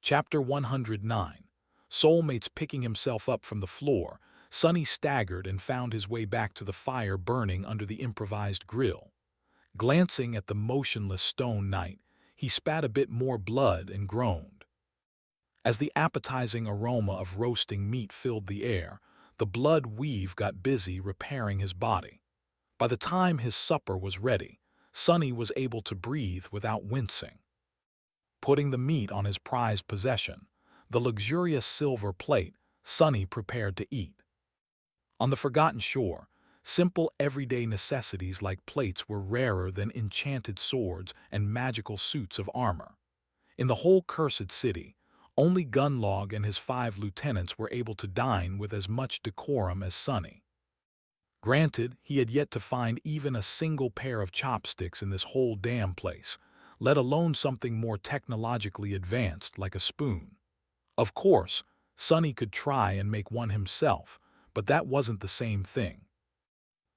Chapter 109. Soulmates picking himself up from the floor, Sonny staggered and found his way back to the fire burning under the improvised grill. Glancing at the motionless stone knight, he spat a bit more blood and groaned. As the appetizing aroma of roasting meat filled the air, the blood weave got busy repairing his body. By the time his supper was ready, Sonny was able to breathe without wincing. Putting the meat on his prized possession, the luxurious silver plate, Sonny prepared to eat. On the forgotten shore, simple everyday necessities like plates were rarer than enchanted swords and magical suits of armor. In the whole cursed city, only Gunlog and his 5 lieutenants were able to dine with as much decorum as Sonny. Granted, he had yet to find even a single pair of chopsticks in this whole damn place, let alone something more technologically advanced like a spoon. Of course, Sonny could try and make one himself, but that wasn't the same thing.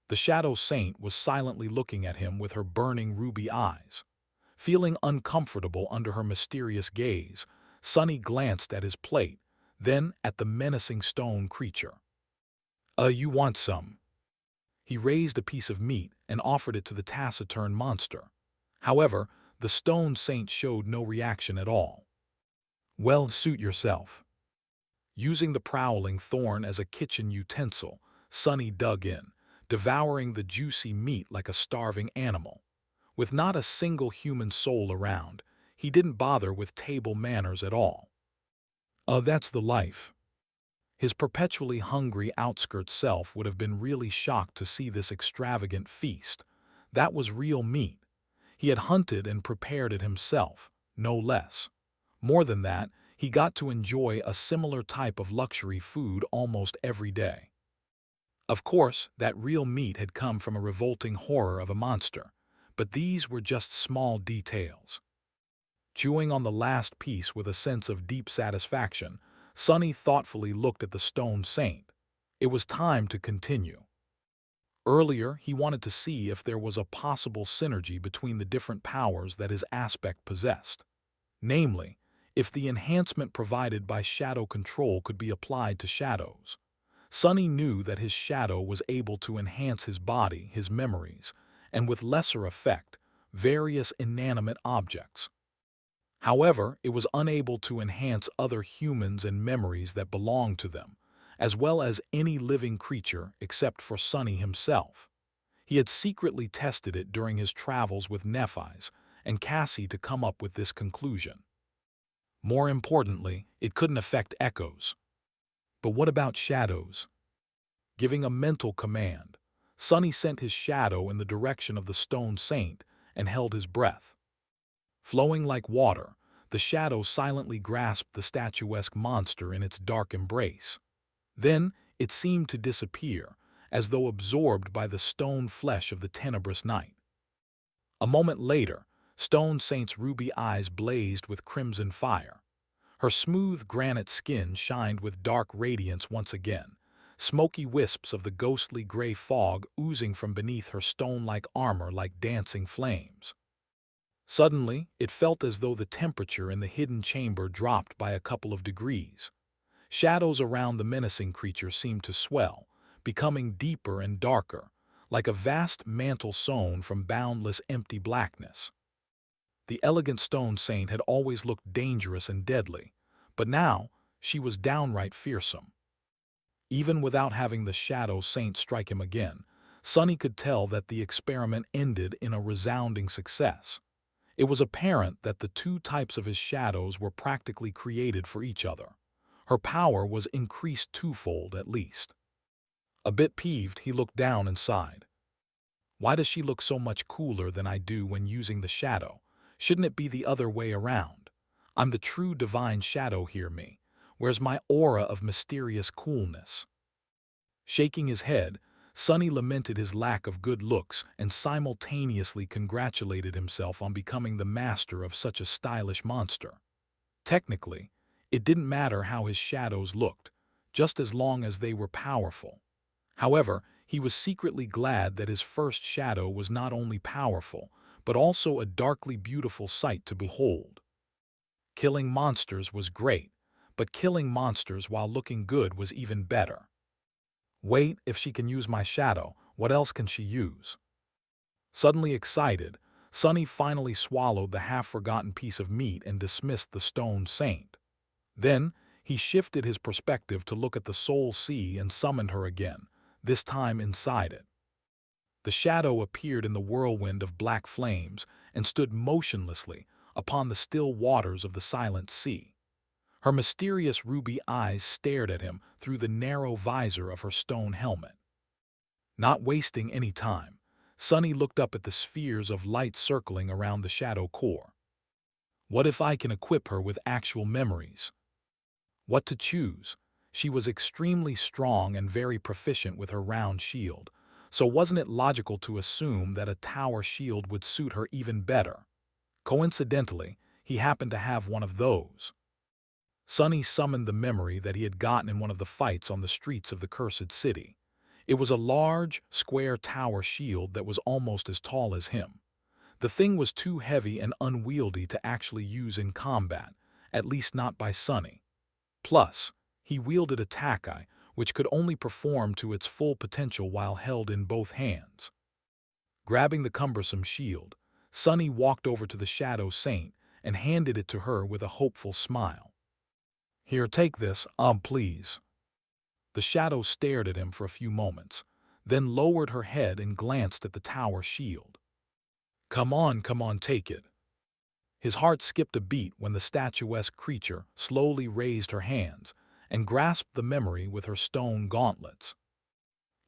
The Shadow Saint was silently looking at him with her burning ruby eyes. Feeling uncomfortable under her mysterious gaze, Sonny glanced at his plate, then at the menacing stone creature. You want some?" He raised a piece of meat and offered it to the taciturn monster. However, the stone saint showed no reaction at all. "Well, suit yourself." Using the prowling thorn as a kitchen utensil, Sonny dug in, devouring the juicy meat like a starving animal. With not a single human soul around, he didn't bother with table manners at all. That's the life. His perpetually hungry outskirt self would have been really shocked to see this extravagant feast. That was real meat. He had hunted and prepared it himself, no less. More than that, he got to enjoy a similar type of luxury food almost every day. Of course, that real meat had come from a revolting horror of a monster, but these were just small details. Chewing on the last piece with a sense of deep satisfaction, Sonny thoughtfully looked at the stone saint. It was time to continue. Earlier, he wanted to see if there was a possible synergy between the different powers that his aspect possessed. Namely, if the enhancement provided by shadow control could be applied to shadows. Sonny knew that his shadow was able to enhance his body, his memories, and with lesser effect, various inanimate objects. However, it was unable to enhance other humans and memories that belonged to them, as well as any living creature except for Sonny himself. He had secretly tested it during his travels with Nephi's and Cassie to come up with this conclusion. More importantly, it couldn't affect echoes. But what about shadows? Giving a mental command, Sonny sent his shadow in the direction of the stone saint and held his breath. Flowing like water, the shadow silently grasped the statuesque monster in its dark embrace. Then it seemed to disappear, as though absorbed by the stone flesh of the tenebrous night. A moment later, Stone Saint's ruby eyes blazed with crimson fire. Her smooth granite skin shined with dark radiance once again, smoky wisps of the ghostly gray fog oozing from beneath her stone-like armor like dancing flames. Suddenly, it felt as though the temperature in the hidden chamber dropped by a couple of degrees. Shadows around the menacing creature seemed to swell, becoming deeper and darker, like a vast mantle sewn from boundless empty blackness. The elegant stone saint had always looked dangerous and deadly, but now she was downright fearsome. Even without having the shadow saint strike him again, Sonny could tell that the experiment ended in a resounding success. It was apparent that the two types of his shadows were practically created for each other. Her power was increased twofold at least. A bit peeved, he looked down and sighed. Why does she look so much cooler than I do when using the shadow? Shouldn't it be the other way around? I'm the true divine shadow here, me. Where's my aura of mysterious coolness? Shaking his head, Sonny lamented his lack of good looks and simultaneously congratulated himself on becoming the master of such a stylish monster. Technically, it didn't matter how his shadows looked, just as long as they were powerful. However, he was secretly glad that his first shadow was not only powerful, but also a darkly beautiful sight to behold. Killing monsters was great, but killing monsters while looking good was even better. Wait, if she can use my shadow, what else can she use? Suddenly excited, Sunny finally swallowed the half-forgotten piece of meat and dismissed the stone saint. Then, he shifted his perspective to look at the soul sea and summoned her again, this time inside it. The shadow appeared in the whirlwind of black flames and stood motionlessly upon the still waters of the silent sea. Her mysterious ruby eyes stared at him through the narrow visor of her stone helmet. Not wasting any time, Sunny looked up at the spheres of light circling around the shadow core. What if I can equip her with actual memories? What to choose? She was extremely strong and very proficient with her round shield, so wasn't it logical to assume that a tower shield would suit her even better? Coincidentally, he happened to have one of those. Sunny summoned the memory that he had gotten in one of the fights on the streets of the cursed city. It was a large, square tower shield that was almost as tall as him. The thing was too heavy and unwieldy to actually use in combat, at least not by Sunny. Plus, he wielded a takai, which could only perform to its full potential while held in both hands. Grabbing the cumbersome shield, Sunny walked over to the Shadow Saint and handed it to her with a hopeful smile. Here, take this, please. The shadow stared at him for a few moments, then lowered her head and glanced at the tower shield. Come on, take it. His heart skipped a beat when the statuesque creature slowly raised her hands and grasped the memory with her stone gauntlets.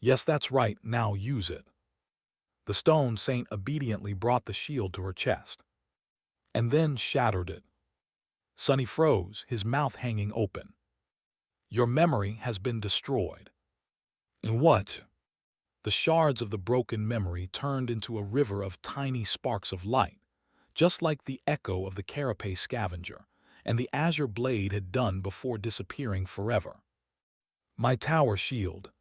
Yes, that's right, now use it. The stone saint obediently brought the shield to her chest, and then shattered it. Sunny froze, his mouth hanging open. Your memory has been destroyed. And what? The shards of the broken memory turned into a river of tiny sparks of light, just like the echo of the carapace scavenger, and the azure blade had done before disappearing forever. My tower shield.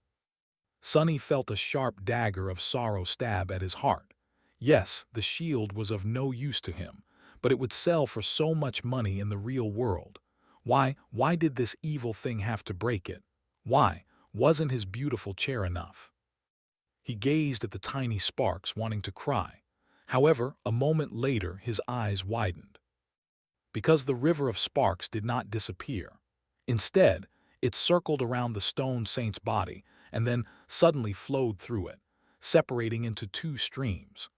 Sunny felt a sharp dagger of sorrow stab at his heart. Yes, the shield was of no use to him, but it would sell for so much money in the real world. Why did this evil thing have to break it? Why wasn't his beautiful chair enough? He gazed at the tiny sparks, wanting to cry. However, a moment later his eyes widened. Because the river of sparks did not disappear. Instead, it circled around the stone saint's body and then suddenly flowed through it, separating into two streams.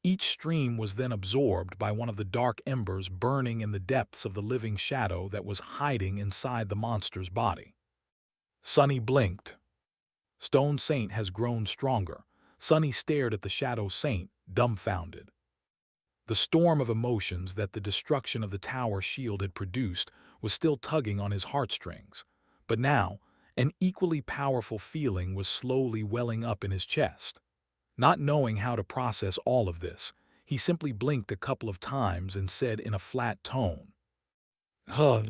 Each stream was then absorbed by one of the dark embers burning in the depths of the living shadow that was hiding inside the monster's body. Sunny blinked. Stone Saint has grown stronger. Sunny stared at the Shadow Saint, dumbfounded. The storm of emotions that the destruction of the tower shield had produced was still tugging on his heartstrings, but now an equally powerful feeling was slowly welling up in his chest. Not knowing how to process all of this, he simply blinked a couple of times and said in a flat tone, "Huh.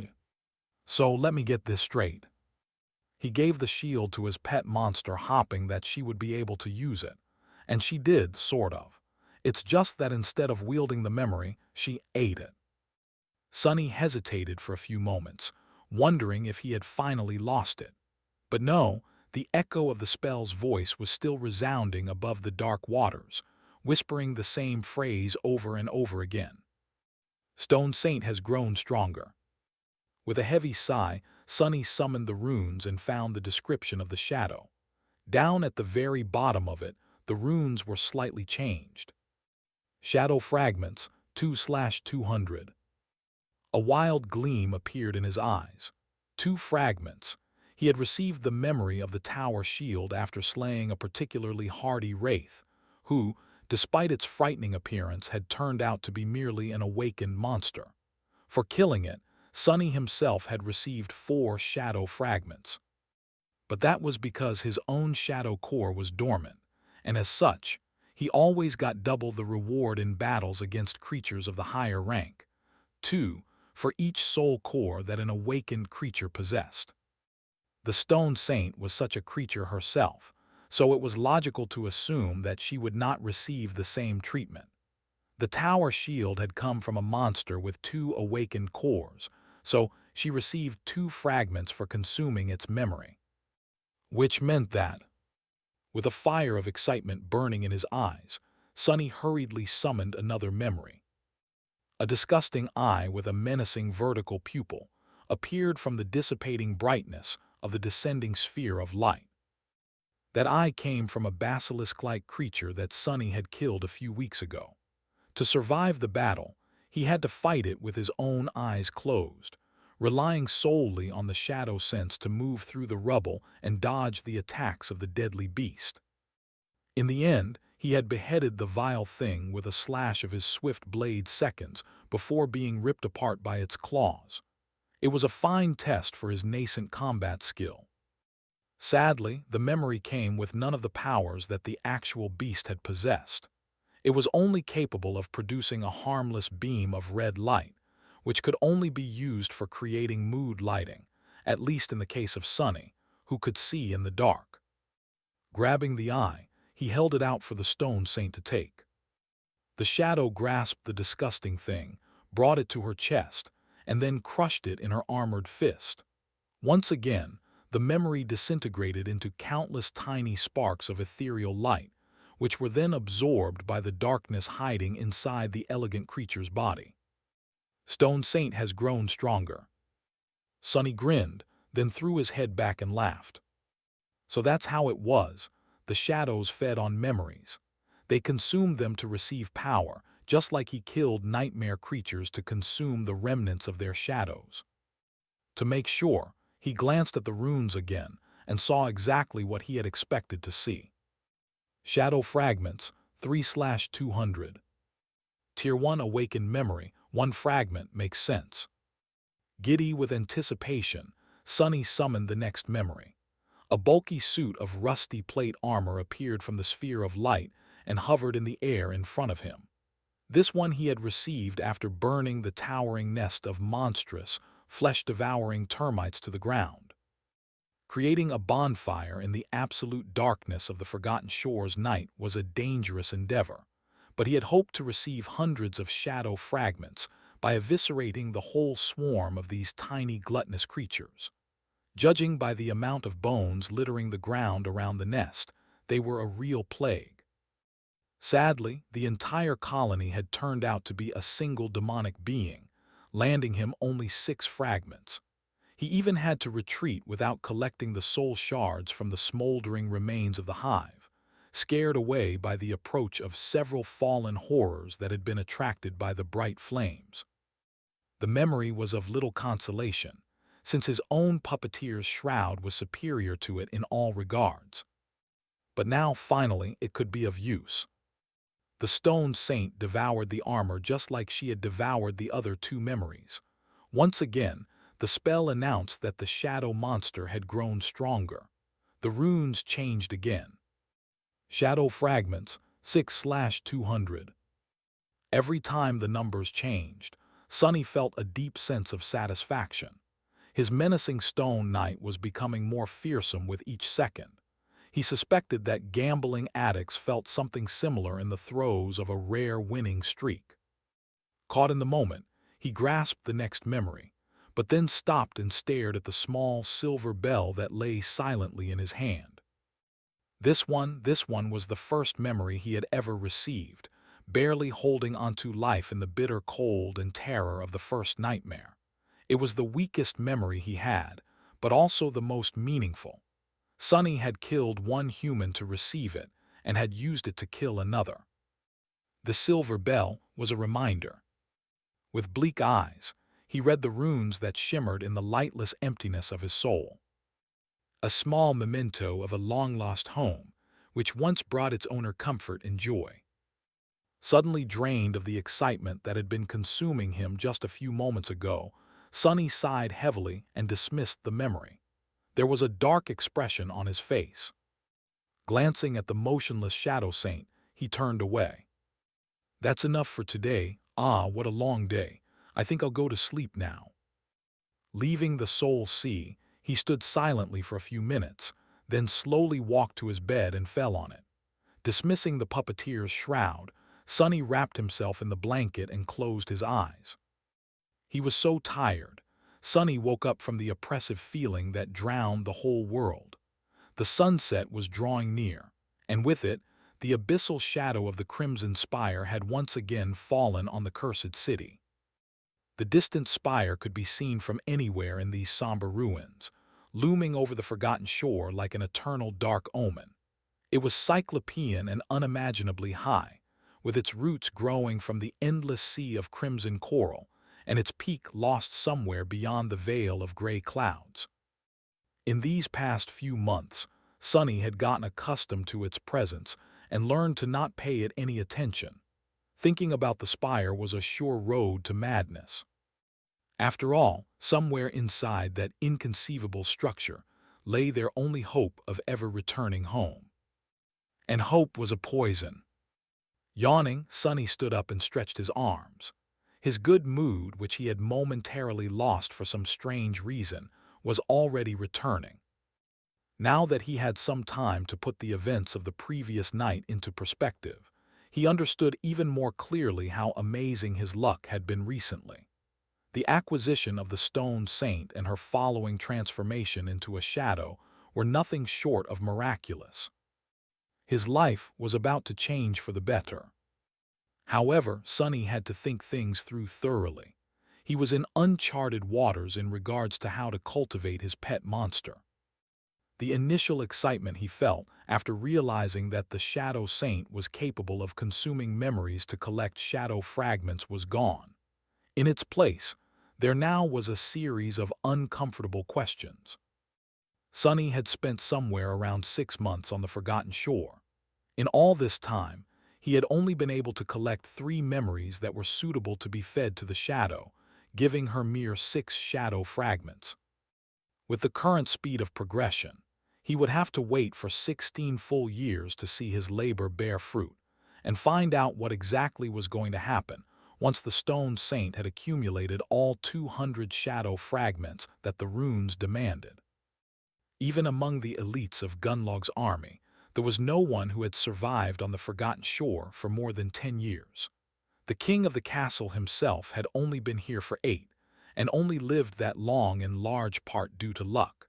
So let me get this straight." He gave the shield to his pet monster, hoping that she would be able to use it. And she did, sort of. It's just that instead of wielding the memory, she ate it. Sunny hesitated for a few moments, wondering if he had finally lost it. But no, the echo of the spell's voice was still resounding above the dark waters, whispering the same phrase over and over again. Stone Saint has grown stronger. With a heavy sigh, Sunny summoned the runes and found the description of the shadow. Down at the very bottom of it, the runes were slightly changed. Shadow fragments, 2/200. A wild gleam appeared in his eyes. 2 fragments. He had received the memory of the tower shield after slaying a particularly hardy wraith, who, despite its frightening appearance, had turned out to be merely an awakened monster. For killing it, Sunny himself had received 4 shadow fragments. But that was because his own shadow core was dormant, and as such, he always got double the reward in battles against creatures of the higher rank. 2 for each soul core that an awakened creature possessed. The Stone Saint was such a creature herself, so it was logical to assume that she would not receive the same treatment. The tower shield had come from a monster with 2 awakened cores, so she received 2 fragments for consuming its memory. Which meant that, with a fire of excitement burning in his eyes, Sonny hurriedly summoned another memory. A disgusting eye with a menacing vertical pupil appeared from the dissipating brightness of the descending sphere of light. That eye came from a basilisk-like creature that Sonny had killed a few weeks ago. To survive the battle, he had to fight it with his own eyes closed, relying solely on the shadow sense to move through the rubble and dodge the attacks of the deadly beast. In the end, he had beheaded the vile thing with a slash of his swift blade seconds before being ripped apart by its claws. It was a fine test for his nascent combat skill. Sadly, the memory came with none of the powers that the actual beast had possessed. It was only capable of producing a harmless beam of red light, which could only be used for creating mood lighting, at least in the case of Sonny, who could see in the dark. Grabbing the eye, he held it out for the stone saint to take. The shadow grasped the disgusting thing, brought it to her chest, and then crushed it in her armored fist. Once again, the memory disintegrated into countless tiny sparks of ethereal light, which were then absorbed by the darkness hiding inside the elegant creature's body. Stone Saint has grown stronger. Sonny grinned, then threw his head back and laughed. So that's how it was. The shadows fed on memories. They consumed them to receive power, just like he killed nightmare creatures to consume the remnants of their shadows. To make sure, he glanced at the runes again and saw exactly what he had expected to see. Shadow Fragments, 3/200. Tier 1 Awakened Memory, 1 fragment makes sense. Giddy with anticipation, Sonny summoned the next memory. A bulky suit of rusty plate armor appeared from the sphere of light and hovered in the air in front of him. This one he had received after burning the towering nest of monstrous, flesh-devouring termites to the ground. Creating a bonfire in the absolute darkness of the Forgotten Shores night was a dangerous endeavor, but he had hoped to receive hundreds of shadow fragments by eviscerating the whole swarm of these tiny gluttonous creatures. Judging by the amount of bones littering the ground around the nest, they were a real plague. Sadly, the entire colony had turned out to be a single demonic being, landing him only 6 fragments. He even had to retreat without collecting the soul shards from the smoldering remains of the hive, scared away by the approach of several fallen horrors that had been attracted by the bright flames. The memory was of little consolation, since his own puppeteer's shroud was superior to it in all regards. But now, finally, it could be of use. The Stone Saint devoured the armor just like she had devoured the other 2 memories. Once again, the spell announced that the shadow monster had grown stronger. The runes changed again. Shadow Fragments, 6/200. Every time the numbers changed, Sonny felt a deep sense of satisfaction. His menacing stone knight was becoming more fearsome with each second. He suspected that gambling addicts felt something similar in the throes of a rare winning streak. Caught in the moment, he grasped the next memory, but then stopped and stared at the small silver bell that lay silently in his hand. This one was the first memory he had ever received, barely holding onto life in the bitter cold and terror of the first nightmare. It was the weakest memory he had, but also the most meaningful. Sonny had killed one human to receive it and had used it to kill another. The silver bell was a reminder. With bleak eyes, he read the runes that shimmered in the lightless emptiness of his soul. A small memento of a long-lost home, which once brought its owner comfort and joy. Suddenly drained of the excitement that had been consuming him just a few moments ago, Sonny sighed heavily and dismissed the memory. There was a dark expression on his face. Glancing at the motionless Shadow Saint, he turned away. That's enough for today. Ah, what a long day. I think I'll go to sleep now. Leaving the Soul Sea, he stood silently for a few minutes, then slowly walked to his bed and fell on it. Dismissing the puppeteer's shroud, Sonny wrapped himself in the blanket and closed his eyes. He was so tired. Sonny woke up from the oppressive feeling that drowned the whole world. The sunset was drawing near, and with it, the abyssal shadow of the Crimson Spire had once again fallen on the cursed city. The distant spire could be seen from anywhere in these somber ruins, looming over the forgotten shore like an eternal dark omen. It was cyclopean and unimaginably high, with its roots growing from the endless sea of crimson coral, and its peak lost somewhere beyond the veil of gray clouds. In these past few months, Sonny had gotten accustomed to its presence and learned to not pay it any attention. Thinking about the spire was a sure road to madness. After all, somewhere inside that inconceivable structure lay their only hope of ever returning home. And hope was a poison. Yawning, Sonny stood up and stretched his arms. His good mood, which he had momentarily lost for some strange reason, was already returning. Now that he had some time to put the events of the previous night into perspective, he understood even more clearly how amazing his luck had been recently. The acquisition of the Stone Saint and her following transformation into a shadow were nothing short of miraculous. His life was about to change for the better. However, Sonny had to think things through thoroughly. He was in uncharted waters in regards to how to cultivate his pet monster. The initial excitement he felt after realizing that the Shadow Saint was capable of consuming memories to collect shadow fragments was gone. In its place, there now was a series of uncomfortable questions. Sonny had spent somewhere around 6 months on the Forgotten Shore. In all this time, he had only been able to collect 3 memories that were suitable to be fed to the shadow, giving her mere 6 shadow fragments. With the current speed of progression, he would have to wait for 16 full years to see his labor bear fruit, and find out what exactly was going to happen once the Stone Saint had accumulated all 200 shadow fragments that the runes demanded. Even among the elites of Gunlog's army, there was no one who had survived on the Forgotten Shore for more than 10 years. The king of the castle himself had only been here for 8, and only lived that long in large part due to luck.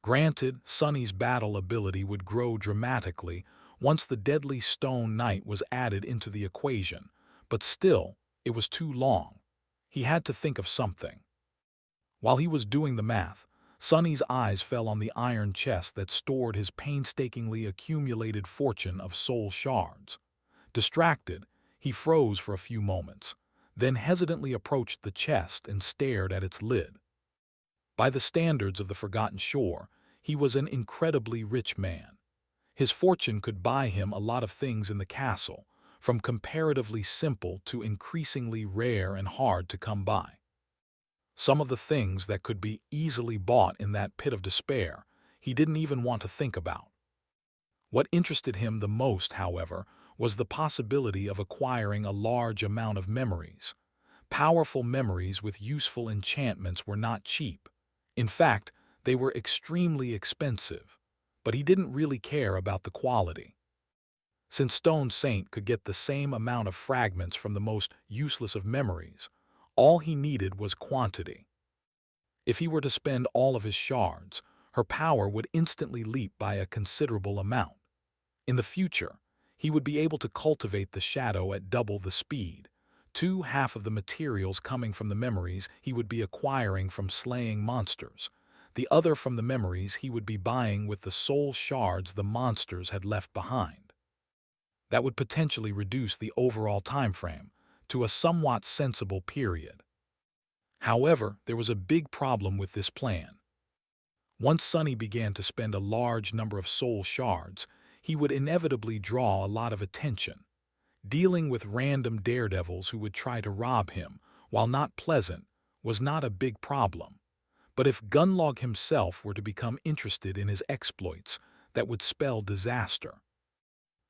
Granted, Sonny's battle ability would grow dramatically once the deadly Stone Knight was added into the equation, but still, it was too long. He had to think of something. While he was doing the math, Sonny's eyes fell on the iron chest that stored his painstakingly accumulated fortune of soul shards. Distracted, he froze for a few moments, then hesitantly approached the chest and stared at its lid. By the standards of the Forgotten Shore, he was an incredibly rich man. His fortune could buy him a lot of things in the castle, from comparatively simple to increasingly rare and hard to come by. Some of the things that could be easily bought in that pit of despair, he didn't even want to think about. What interested him the most, however, was the possibility of acquiring a large amount of memories. Powerful memories with useful enchantments were not cheap. In fact, they were extremely expensive, but he didn't really care about the quality. Since Stone Saint could get the same amount of fragments from the most useless of memories, all he needed was quantity. If he were to spend all of his shards, her power would instantly leap by a considerable amount. In the future, he would be able to cultivate the shadow at double the speed, half of the materials coming from the memories he would be acquiring from slaying monsters, the other from the memories he would be buying with the soul shards the monsters had left behind. That would potentially reduce the overall time frame to a somewhat sensible period. However, there was a big problem with this plan. Once Sonny began to spend a large number of soul shards, he would inevitably draw a lot of attention. Dealing with random daredevils who would try to rob him, while not pleasant, was not a big problem. But if Gunlog himself were to become interested in his exploits, that would spell disaster.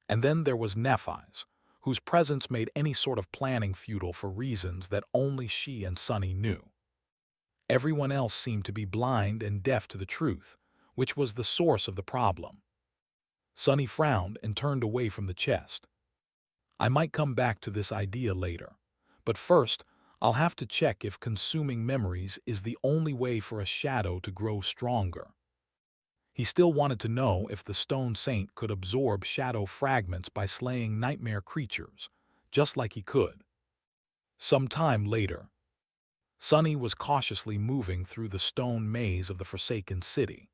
And then there was Nephi's, whose presence made any sort of planning futile for reasons that only she and Sonny knew. Everyone else seemed to be blind and deaf to the truth, which was the source of the problem. Sonny frowned and turned away from the chest. I might come back to this idea later, but first, I'll have to check if consuming memories is the only way for a shadow to grow stronger. He still wanted to know if the stone saint could absorb shadow fragments by slaying nightmare creatures, just like he could. Some time later, Sunny was cautiously moving through the stone maze of the forsaken city.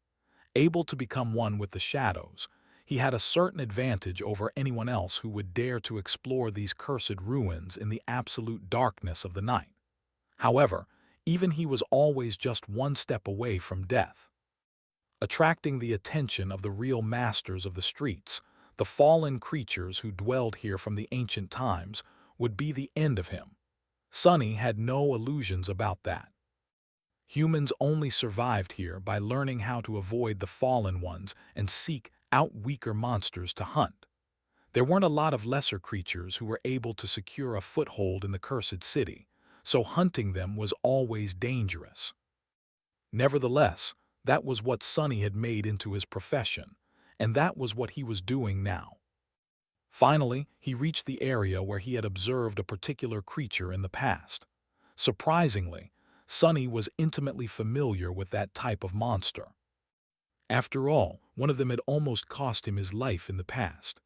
Able to become one with the shadows, he had a certain advantage over anyone else who would dare to explore these cursed ruins in the absolute darkness of the night. However, even he was always just one step away from death. Attracting the attention of the real masters of the streets, the fallen creatures who dwelled here from the ancient times, would be the end of him. Sunny had no illusions about that. Humans only survived here by learning how to avoid the fallen ones and seek out weaker monsters to hunt. There weren't a lot of lesser creatures who were able to secure a foothold in the cursed city, so hunting them was always dangerous. Nevertheless, that was what Sunny had made into his profession, and that was what he was doing now. Finally, he reached the area where he had observed a particular creature in the past. Surprisingly, Sunny was intimately familiar with that type of monster. After all, one of them had almost cost him his life in the past.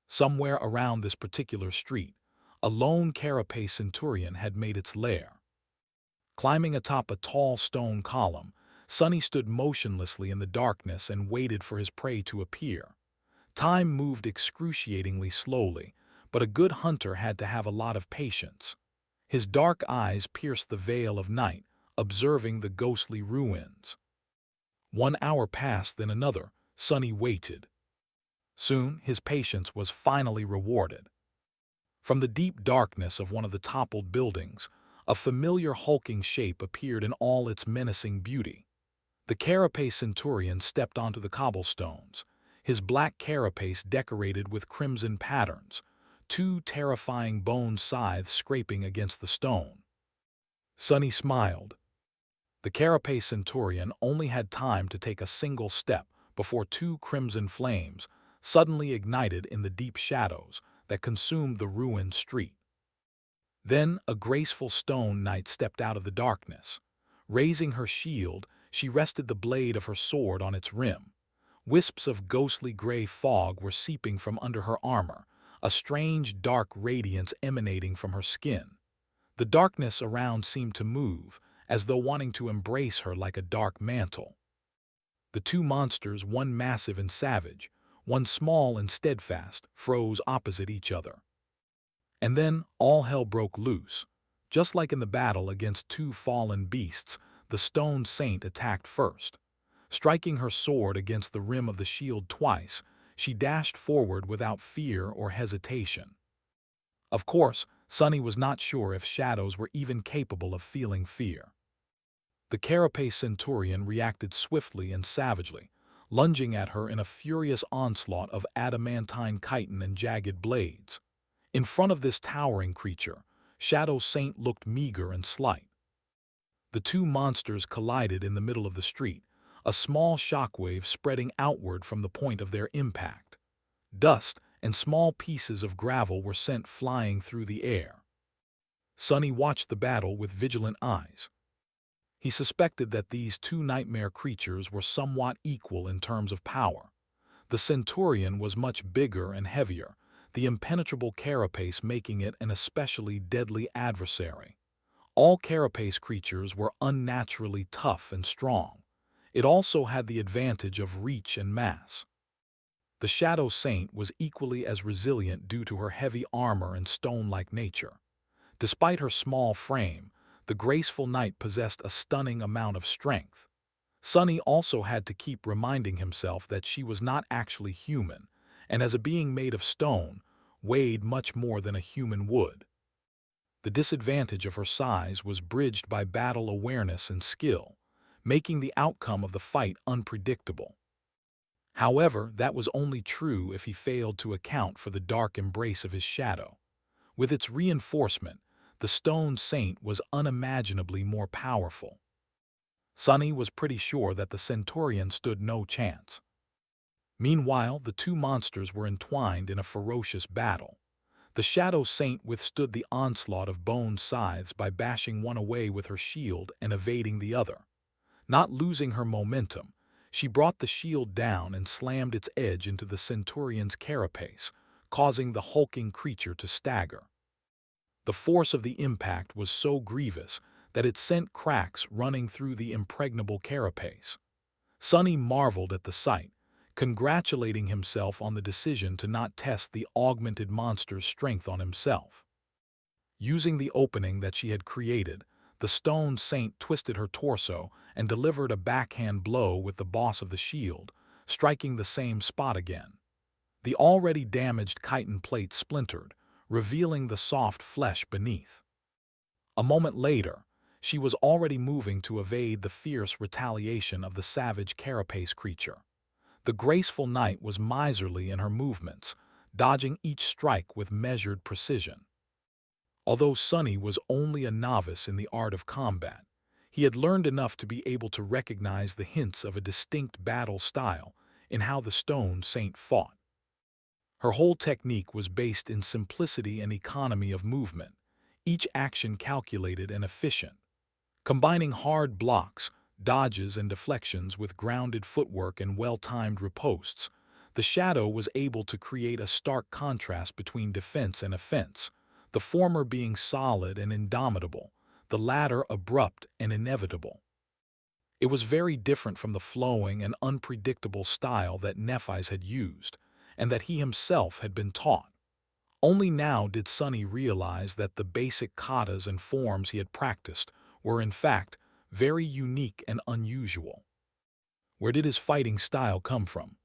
Somewhere around this particular street, a lone carapace centurion had made its lair. Climbing atop a tall stone column, Sunny stood motionlessly in the darkness and waited for his prey to appear. Time moved excruciatingly slowly, but a good hunter had to have a lot of patience. His dark eyes pierced the veil of night, observing the ghostly ruins. 1 hour passed, then another. Sunny waited. Soon, his patience was finally rewarded. From the deep darkness of one of the toppled buildings, a familiar hulking shape appeared in all its menacing beauty. The carapace centurion stepped onto the cobblestones, his black carapace decorated with crimson patterns, 2 terrifying bone scythes scraping against the stone. Sunny smiled. The carapace centurion only had time to take a single step before 2 crimson flames suddenly ignited in the deep shadows that consumed the ruined street. Then a graceful stone knight stepped out of the darkness. Raising her shield, she rested the blade of her sword on its rim. Wisps of ghostly gray fog were seeping from under her armor, a strange dark radiance emanating from her skin. The darkness around seemed to move, as though wanting to embrace her like a dark mantle. The 2 monsters, one massive and savage, one small and steadfast, froze opposite each other. And then all hell broke loose. Just like in the battle against 2 fallen beasts, the stone saint attacked first. Striking her sword against the rim of the shield twice, she dashed forward without fear or hesitation. Of course, Sunny was not sure if shadows were even capable of feeling fear. The carapace centurion reacted swiftly and savagely, lunging at her in a furious onslaught of adamantine chitin and jagged blades. In front of this towering creature, Shadow Saint looked meager and slight. The 2 monsters collided in the middle of the street, a small shockwave spreading outward from the point of their impact. Dust and small pieces of gravel were sent flying through the air. Sunny watched the battle with vigilant eyes. He suspected that these 2 nightmare creatures were somewhat equal in terms of power. The centurion was much bigger and heavier, the impenetrable carapace making it an especially deadly adversary. All carapace creatures were unnaturally tough and strong. It also had the advantage of reach and mass. The Shadow Saint was equally as resilient due to her heavy armor and stone-like nature. Despite her small frame, the graceful knight possessed a stunning amount of strength. Sunny also had to keep reminding himself that she was not actually human, and as a being made of stone, weighed much more than a human would. The disadvantage of her size was bridged by battle awareness and skill, making the outcome of the fight unpredictable. However, that was only true if he failed to account for the dark embrace of his shadow. With its reinforcement, the stone saint was unimaginably more powerful. Sunny was pretty sure that the centurion stood no chance. Meanwhile, the 2 monsters were entwined in a ferocious battle. The Shadow Saint withstood the onslaught of bone scythes by bashing one away with her shield and evading the other. Not losing her momentum, she brought the shield down and slammed its edge into the centurion's carapace, causing the hulking creature to stagger. The force of the impact was so grievous that it sent cracks running through the impregnable carapace. Sonny marveled at the sight, congratulating himself on the decision to not test the augmented monster's strength on himself. Using the opening that she had created, the Stone Saint twisted her torso and delivered a backhand blow with the boss of the shield, striking the same spot again. The already damaged chitin plate splintered, revealing the soft flesh beneath. A moment later, she was already moving to evade the fierce retaliation of the savage carapace creature. The graceful knight was miserly in her movements, dodging each strike with measured precision. Although Sonny was only a novice in the art of combat, he had learned enough to be able to recognize the hints of a distinct battle style in how the Stone Saint fought. Her whole technique was based in simplicity and economy of movement, each action calculated and efficient. Combining hard blocks, dodges, and deflections with grounded footwork and well-timed ripostes, the Shadow was able to create a stark contrast between defense and offense, the former being solid and indomitable, the latter abrupt and inevitable. It was very different from the flowing and unpredictable style that Nephi's had used, and that he himself had been taught. Only now did Sonny realize that the basic katas and forms he had practiced were in fact very unique and unusual. Where did his fighting style come from?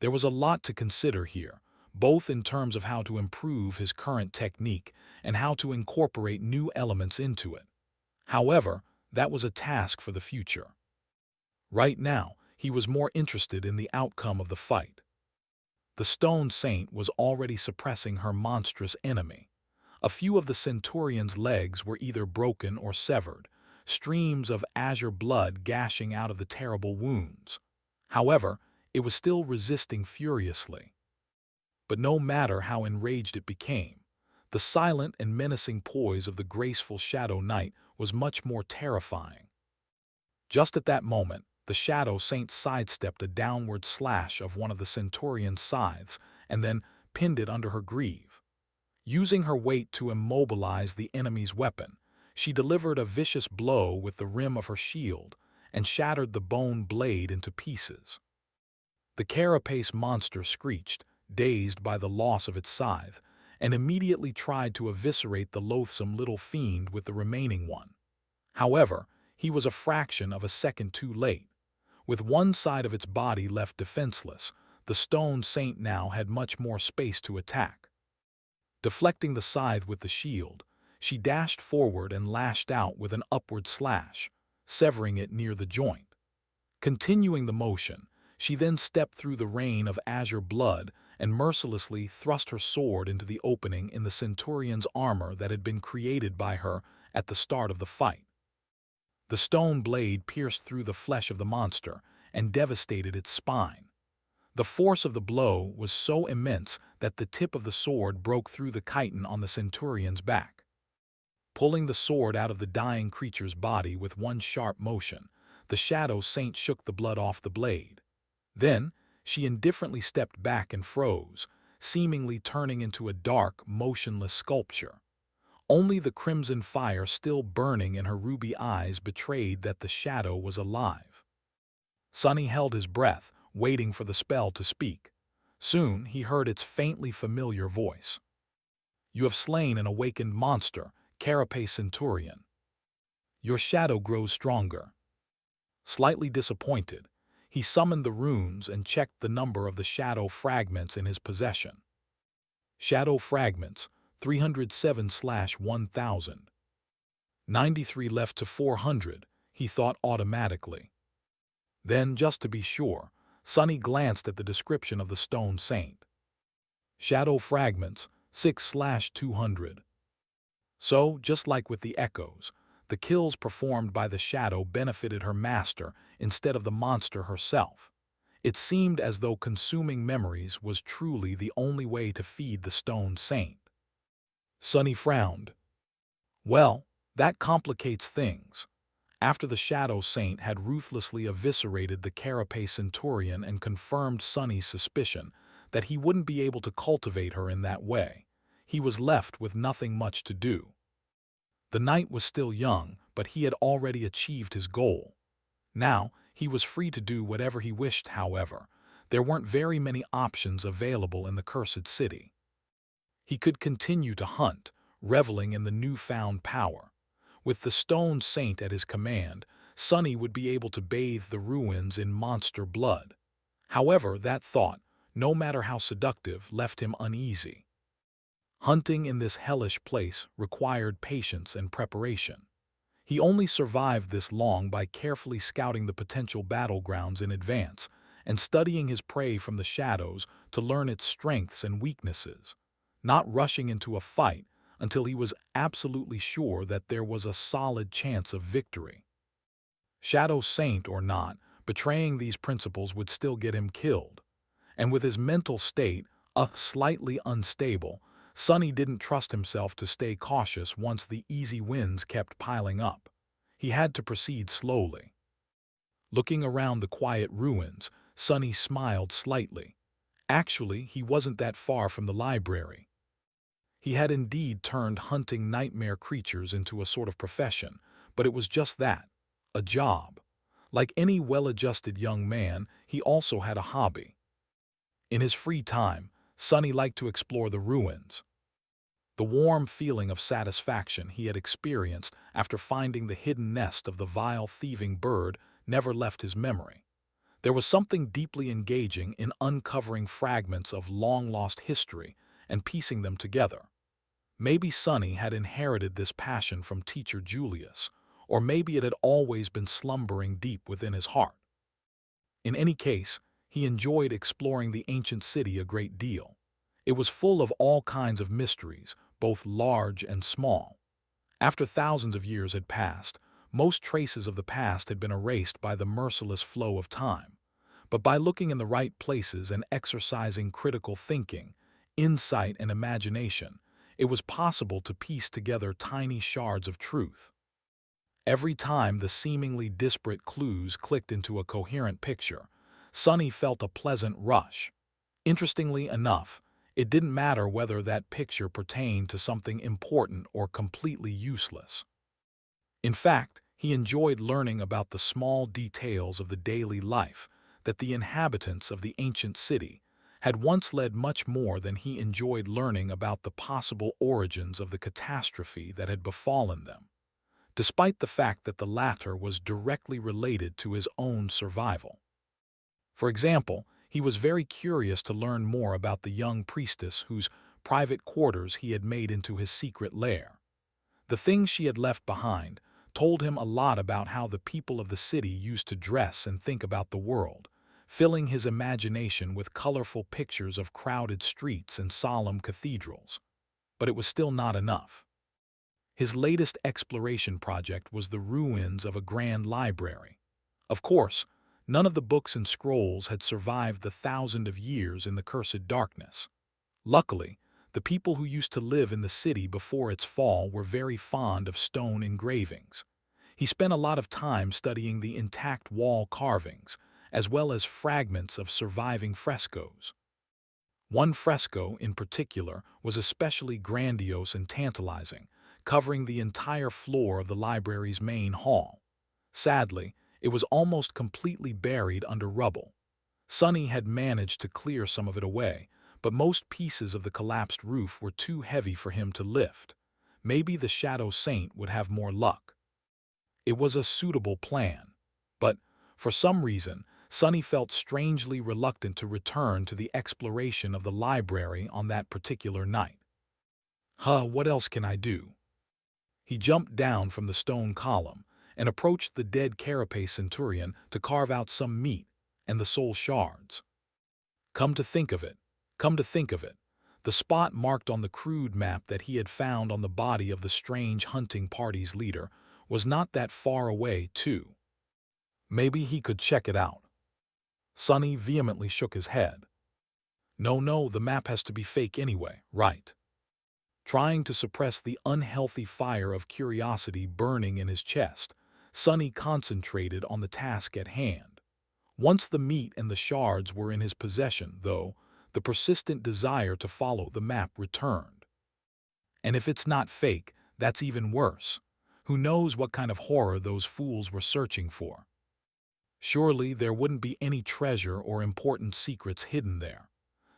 There was a lot to consider here, both in terms of how to improve his current technique and how to incorporate new elements into it. However, that was a task for the future. Right now, he was more interested in the outcome of the fight. The Stone Saint was already suppressing her monstrous enemy. A few of the Centurion's legs were either broken or severed, streams of azure blood gashing out of the terrible wounds. However, it was still resisting furiously. But no matter how enraged it became, the silent and menacing poise of the graceful Shadow Knight was much more terrifying. Just at that moment, the Shadow Saint sidestepped a downward slash of one of the Centurion's scythes and then pinned it under her greave. Using her weight to immobilize the enemy's weapon, she delivered a vicious blow with the rim of her shield and shattered the bone blade into pieces. The carapace monster screeched, dazed by the loss of its scythe, and immediately tried to eviscerate the loathsome little fiend with the remaining one. However, he was a fraction of a second too late. With one side of its body left defenseless, the Stone Saint now had much more space to attack. Deflecting the scythe with the shield, she dashed forward and lashed out with an upward slash, severing it near the joint. Continuing the motion, she then stepped through the rain of azure blood and mercilessly thrust her sword into the opening in the Centurion's armor that had been created by her at the start of the fight. The stone blade pierced through the flesh of the monster and devastated its spine. The force of the blow was so immense that the tip of the sword broke through the chitin on the Centurion's back. Pulling the sword out of the dying creature's body with one sharp motion, the Shadow Saint shook the blood off the blade. Then, she indifferently stepped back and froze, seemingly turning into a dark, motionless sculpture. Only the crimson fire still burning in her ruby eyes betrayed that the shadow was alive. Sonny held his breath, waiting for the spell to speak. Soon he heard its faintly familiar voice. "You have slain an awakened monster, Carapace Centurion. Your shadow grows stronger." Slightly disappointed, he summoned the runes and checked the number of the shadow fragments in his possession. Shadow fragments, 307/1000. 93 left to 400, he thought automatically. Then, just to be sure, Sonny glanced at the description of the Stone Saint. Shadow fragments, 6/200. So, just like with the echoes, the kills performed by the shadow benefited her master instead of the monster herself. It seemed as though consuming memories was truly the only way to feed the Stone Saint. Sonny frowned. Well, that complicates things. After the Shadow Saint had ruthlessly eviscerated the Carapace Centurion and confirmed Sonny's suspicion that he wouldn't be able to cultivate her in that way, he was left with nothing much to do. The knight was still young, but he had already achieved his goal. Now, he was free to do whatever he wished. However, there weren't very many options available in the cursed city. He could continue to hunt, reveling in the newfound power. With the Stone Saint at his command, Sonny would be able to bathe the ruins in monster blood. However, that thought, no matter how seductive, left him uneasy. Hunting in this hellish place required patience and preparation. He only survived this long by carefully scouting the potential battlegrounds in advance and studying his prey from the shadows to learn its strengths and weaknesses, not rushing into a fight until he was absolutely sure that there was a solid chance of victory. Shadow Saint or not, betraying these principles would still get him killed. And with his mental state slightly unstable, Sonny didn't trust himself to stay cautious once the easy wins kept piling up. He had to proceed slowly. Looking around the quiet ruins, Sonny smiled slightly. Actually, he wasn't that far from the library. He had indeed turned hunting nightmare creatures into a sort of profession, but it was just that, a job. Like any well-adjusted young man, he also had a hobby. In his free time, Sonny liked to explore the ruins. The warm feeling of satisfaction he had experienced after finding the hidden nest of the vile thieving bird never left his memory. There was something deeply engaging in uncovering fragments of long-lost history and piecing them together. Maybe Sonny had inherited this passion from teacher Julius, or maybe it had always been slumbering deep within his heart. In any case, he enjoyed exploring the ancient city a great deal. It was full of all kinds of mysteries, both large and small. After thousands of years had passed, most traces of the past had been erased by the merciless flow of time. But by looking in the right places and exercising critical thinking, insight, and imagination, it was possible to piece together tiny shards of truth. Every time the seemingly disparate clues clicked into a coherent picture, Sonny felt a pleasant rush. Interestingly enough, it didn't matter whether that picture pertained to something important or completely useless. In fact, he enjoyed learning about the small details of the daily life that the inhabitants of the ancient city had once led much more than he enjoyed learning about the possible origins of the catastrophe that had befallen them, despite the fact that the latter was directly related to his own survival. For example, he was very curious to learn more about the young priestess whose private quarters he had made into his secret lair. The things she had left behind told him a lot about how the people of the city used to dress and think about the world, filling his imagination with colorful pictures of crowded streets and solemn cathedrals. But it was still not enough. His latest exploration project was the ruins of a grand library. Of course, none of the books and scrolls had survived the thousands of years in the cursed darkness. Luckily, the people who used to live in the city before its fall were very fond of stone engravings. He spent a lot of time studying the intact wall carvings, as well as fragments of surviving frescoes. One fresco, in particular, was especially grandiose and tantalizing, covering the entire floor of the library's main hall. Sadly, it was almost completely buried under rubble. Sonny had managed to clear some of it away, but most pieces of the collapsed roof were too heavy for him to lift. Maybe the Shadow Saint would have more luck. It was a suitable plan, but, for some reason, Sonny felt strangely reluctant to return to the exploration of the library on that particular night. What else can I do? He jumped down from the stone column and approached the dead Carapace Centurion to carve out some meat and the soul shards. Come to think of it, the spot marked on the crude map that he had found on the body of the strange hunting party's leader was not that far away, too. Maybe he could check it out. Sonny vehemently shook his head. No, the map has to be fake anyway, right? Trying to suppress the unhealthy fire of curiosity burning in his chest, Sonny concentrated on the task at hand. Once the meat and the shards were in his possession, though, the persistent desire to follow the map returned. And if it's not fake, that's even worse. Who knows what kind of horror those fools were searching for? Surely there wouldn't be any treasure or important secrets hidden there.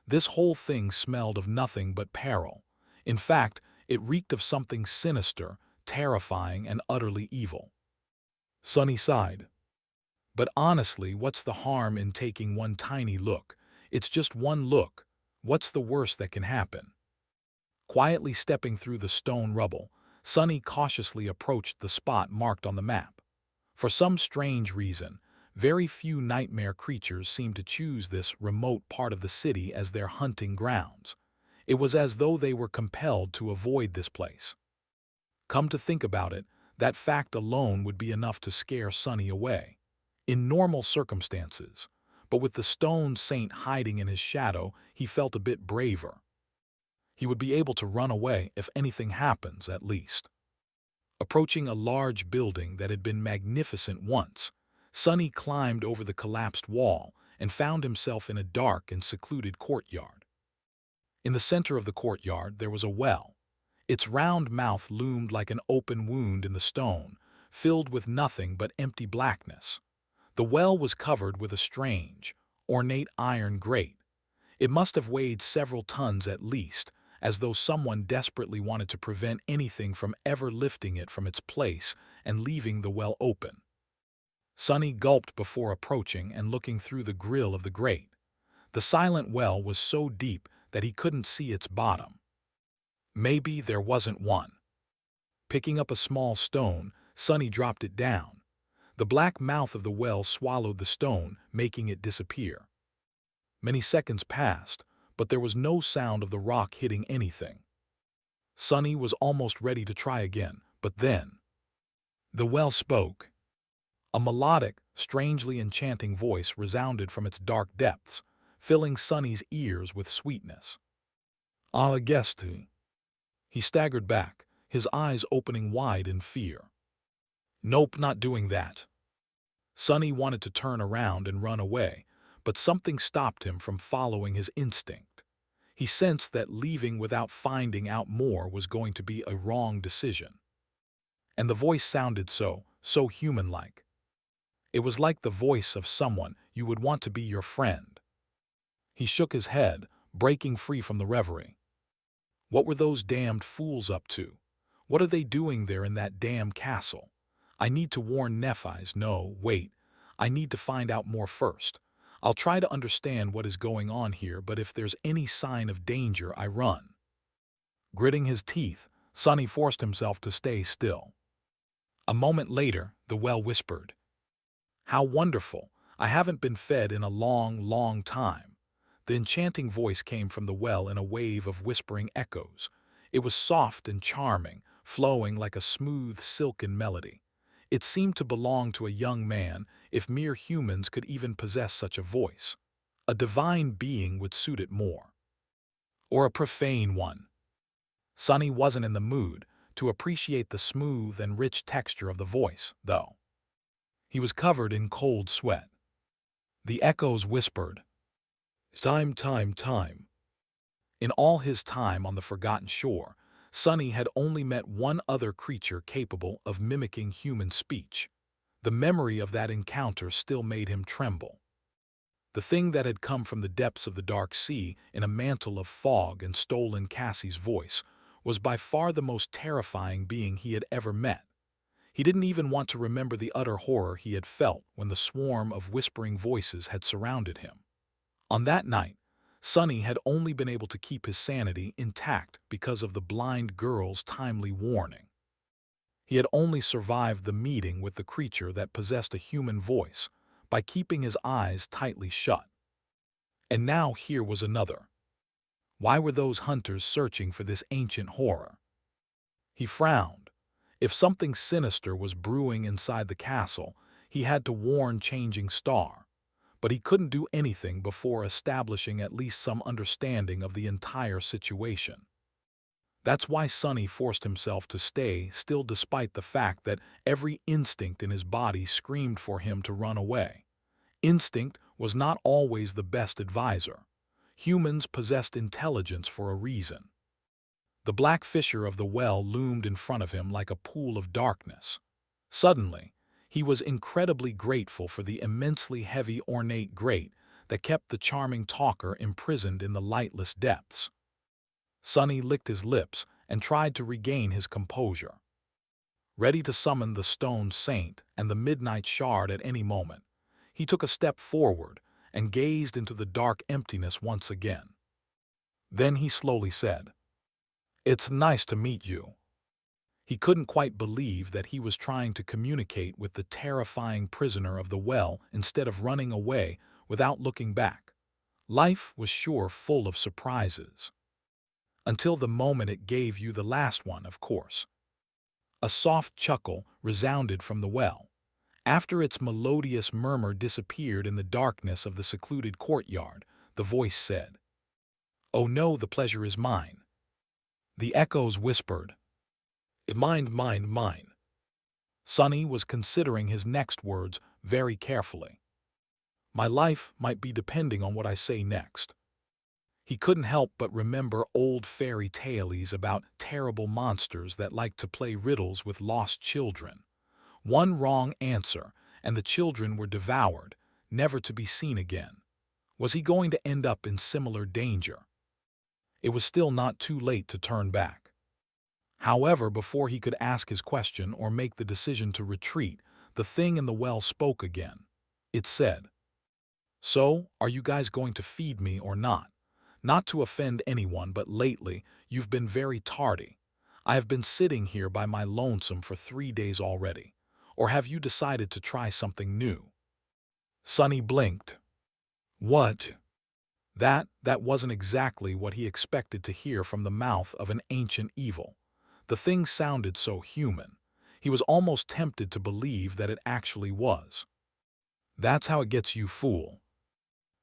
This whole thing smelled of nothing but peril. In fact, it reeked of something sinister, terrifying, and utterly evil. Sonny sighed. But honestly, what's the harm in taking one tiny look? It's just one look. What's the worst that can happen? Quietly stepping through the stone rubble, Sonny cautiously approached the spot marked on the map. For some strange reason, very few nightmare creatures seemed to choose this remote part of the city as their hunting grounds. It was as though they were compelled to avoid this place. Come to think about it, that fact alone would be enough to scare Sonny away. In normal circumstances, but with the stone saint hiding in his shadow, he felt a bit braver. He would be able to run away if anything happens, at least. Approaching a large building that had been magnificent once, Sonny climbed over the collapsed wall and found himself in a dark and secluded courtyard. In the center of the courtyard there was a well. Its round mouth loomed like an open wound in the stone, filled with nothing but empty blackness. The well was covered with a strange, ornate iron grate. It must have weighed several tons at least, as though someone desperately wanted to prevent anything from ever lifting it from its place and leaving the well open. Sonny gulped before approaching and looking through the grill of the grate. The silent well was so deep that he couldn't see its bottom. Maybe there wasn't one. Picking up a small stone, Sonny dropped it down. The black mouth of the well swallowed the stone, making it disappear. Many seconds passed, but there was no sound of the rock hitting anything. Sonny was almost ready to try again, but then the well spoke. A melodic, strangely enchanting voice resounded from its dark depths, filling Sonny's ears with sweetness. "Ah, Guiltythree." He staggered back, his eyes opening wide in fear. "Nope, not doing that." Sonny wanted to turn around and run away, but something stopped him from following his instinct. He sensed that leaving without finding out more was going to be a wrong decision. And the voice sounded so human-like. It was like the voice of someone you would want to be your friend. He shook his head, breaking free from the reverie. What were those damned fools up to? What are they doing there in that damn castle? I need to warn Nephi's. No, wait. I need to find out more first. I'll try to understand what is going on here, but if there's any sign of danger, I run. Gritting his teeth, Sonny forced himself to stay still. A moment later, the well whispered. "How wonderful! I haven't been fed in a long, long time." The enchanting voice came from the well in a wave of whispering echoes. It was soft and charming, flowing like a smooth, silken melody. It seemed to belong to a young man, if mere humans could even possess such a voice. A divine being would suit it more. Or a profane one. Sonny wasn't in the mood to appreciate the smooth and rich texture of the voice, though. He was covered in cold sweat. The echoes whispered, "Time, time, time." In all his time on the forgotten shore, Sonny had only met one other creature capable of mimicking human speech. The memory of that encounter still made him tremble. The thing that had come from the depths of the dark sea in a mantle of fog and stolen Cassie's voice was by far the most terrifying being he had ever met. He didn't even want to remember the utter horror he had felt when the swarm of whispering voices had surrounded him. On that night, Sonny had only been able to keep his sanity intact because of the blind girl's timely warning. He had only survived the meeting with the creature that possessed a human voice by keeping his eyes tightly shut. And now here was another. Why were those hunters searching for this ancient horror? He frowned. If something sinister was brewing inside the castle, he had to warn Changing Star. But he couldn't do anything before establishing at least some understanding of the entire situation. That's why Sonny forced himself to stay still despite the fact that every instinct in his body screamed for him to run away. Instinct was not always the best advisor. Humans possessed intelligence for a reason. The black fissure of the well loomed in front of him like a pool of darkness. Suddenly, he was incredibly grateful for the immensely heavy ornate grate that kept the charming talker imprisoned in the lightless depths. Sonny licked his lips and tried to regain his composure. Ready to summon the stone saint and the midnight shard at any moment, he took a step forward and gazed into the dark emptiness once again. Then he slowly said, "It's nice to meet you." He couldn't quite believe that he was trying to communicate with the terrifying prisoner of the well instead of running away without looking back. Life was sure full of surprises. Until the moment it gave you the last one, of course. A soft chuckle resounded from the well. After its melodious murmur disappeared in the darkness of the secluded courtyard, the voice said, "Oh no, the pleasure is mine." The echoes whispered, "Mine, mine, mine." Sonny was considering his next words very carefully. My life might be depending on what I say next. He couldn't help but remember old fairy tales about terrible monsters that liked to play riddles with lost children. One wrong answer, and the children were devoured, never to be seen again. Was he going to end up in similar danger? It was still not too late to turn back. However, before he could ask his question or make the decision to retreat, the thing in the well spoke again. It said, "So, are you guys going to feed me or not? Not to offend anyone, but lately you've been very tardy. I have been sitting here by my lonesome for 3 days already. Or have you decided to try something new?" Sonny blinked. What? That wasn't exactly what he expected to hear from the mouth of an ancient evil. The thing sounded so human. He was almost tempted to believe that it actually was. That's how it gets you, fool.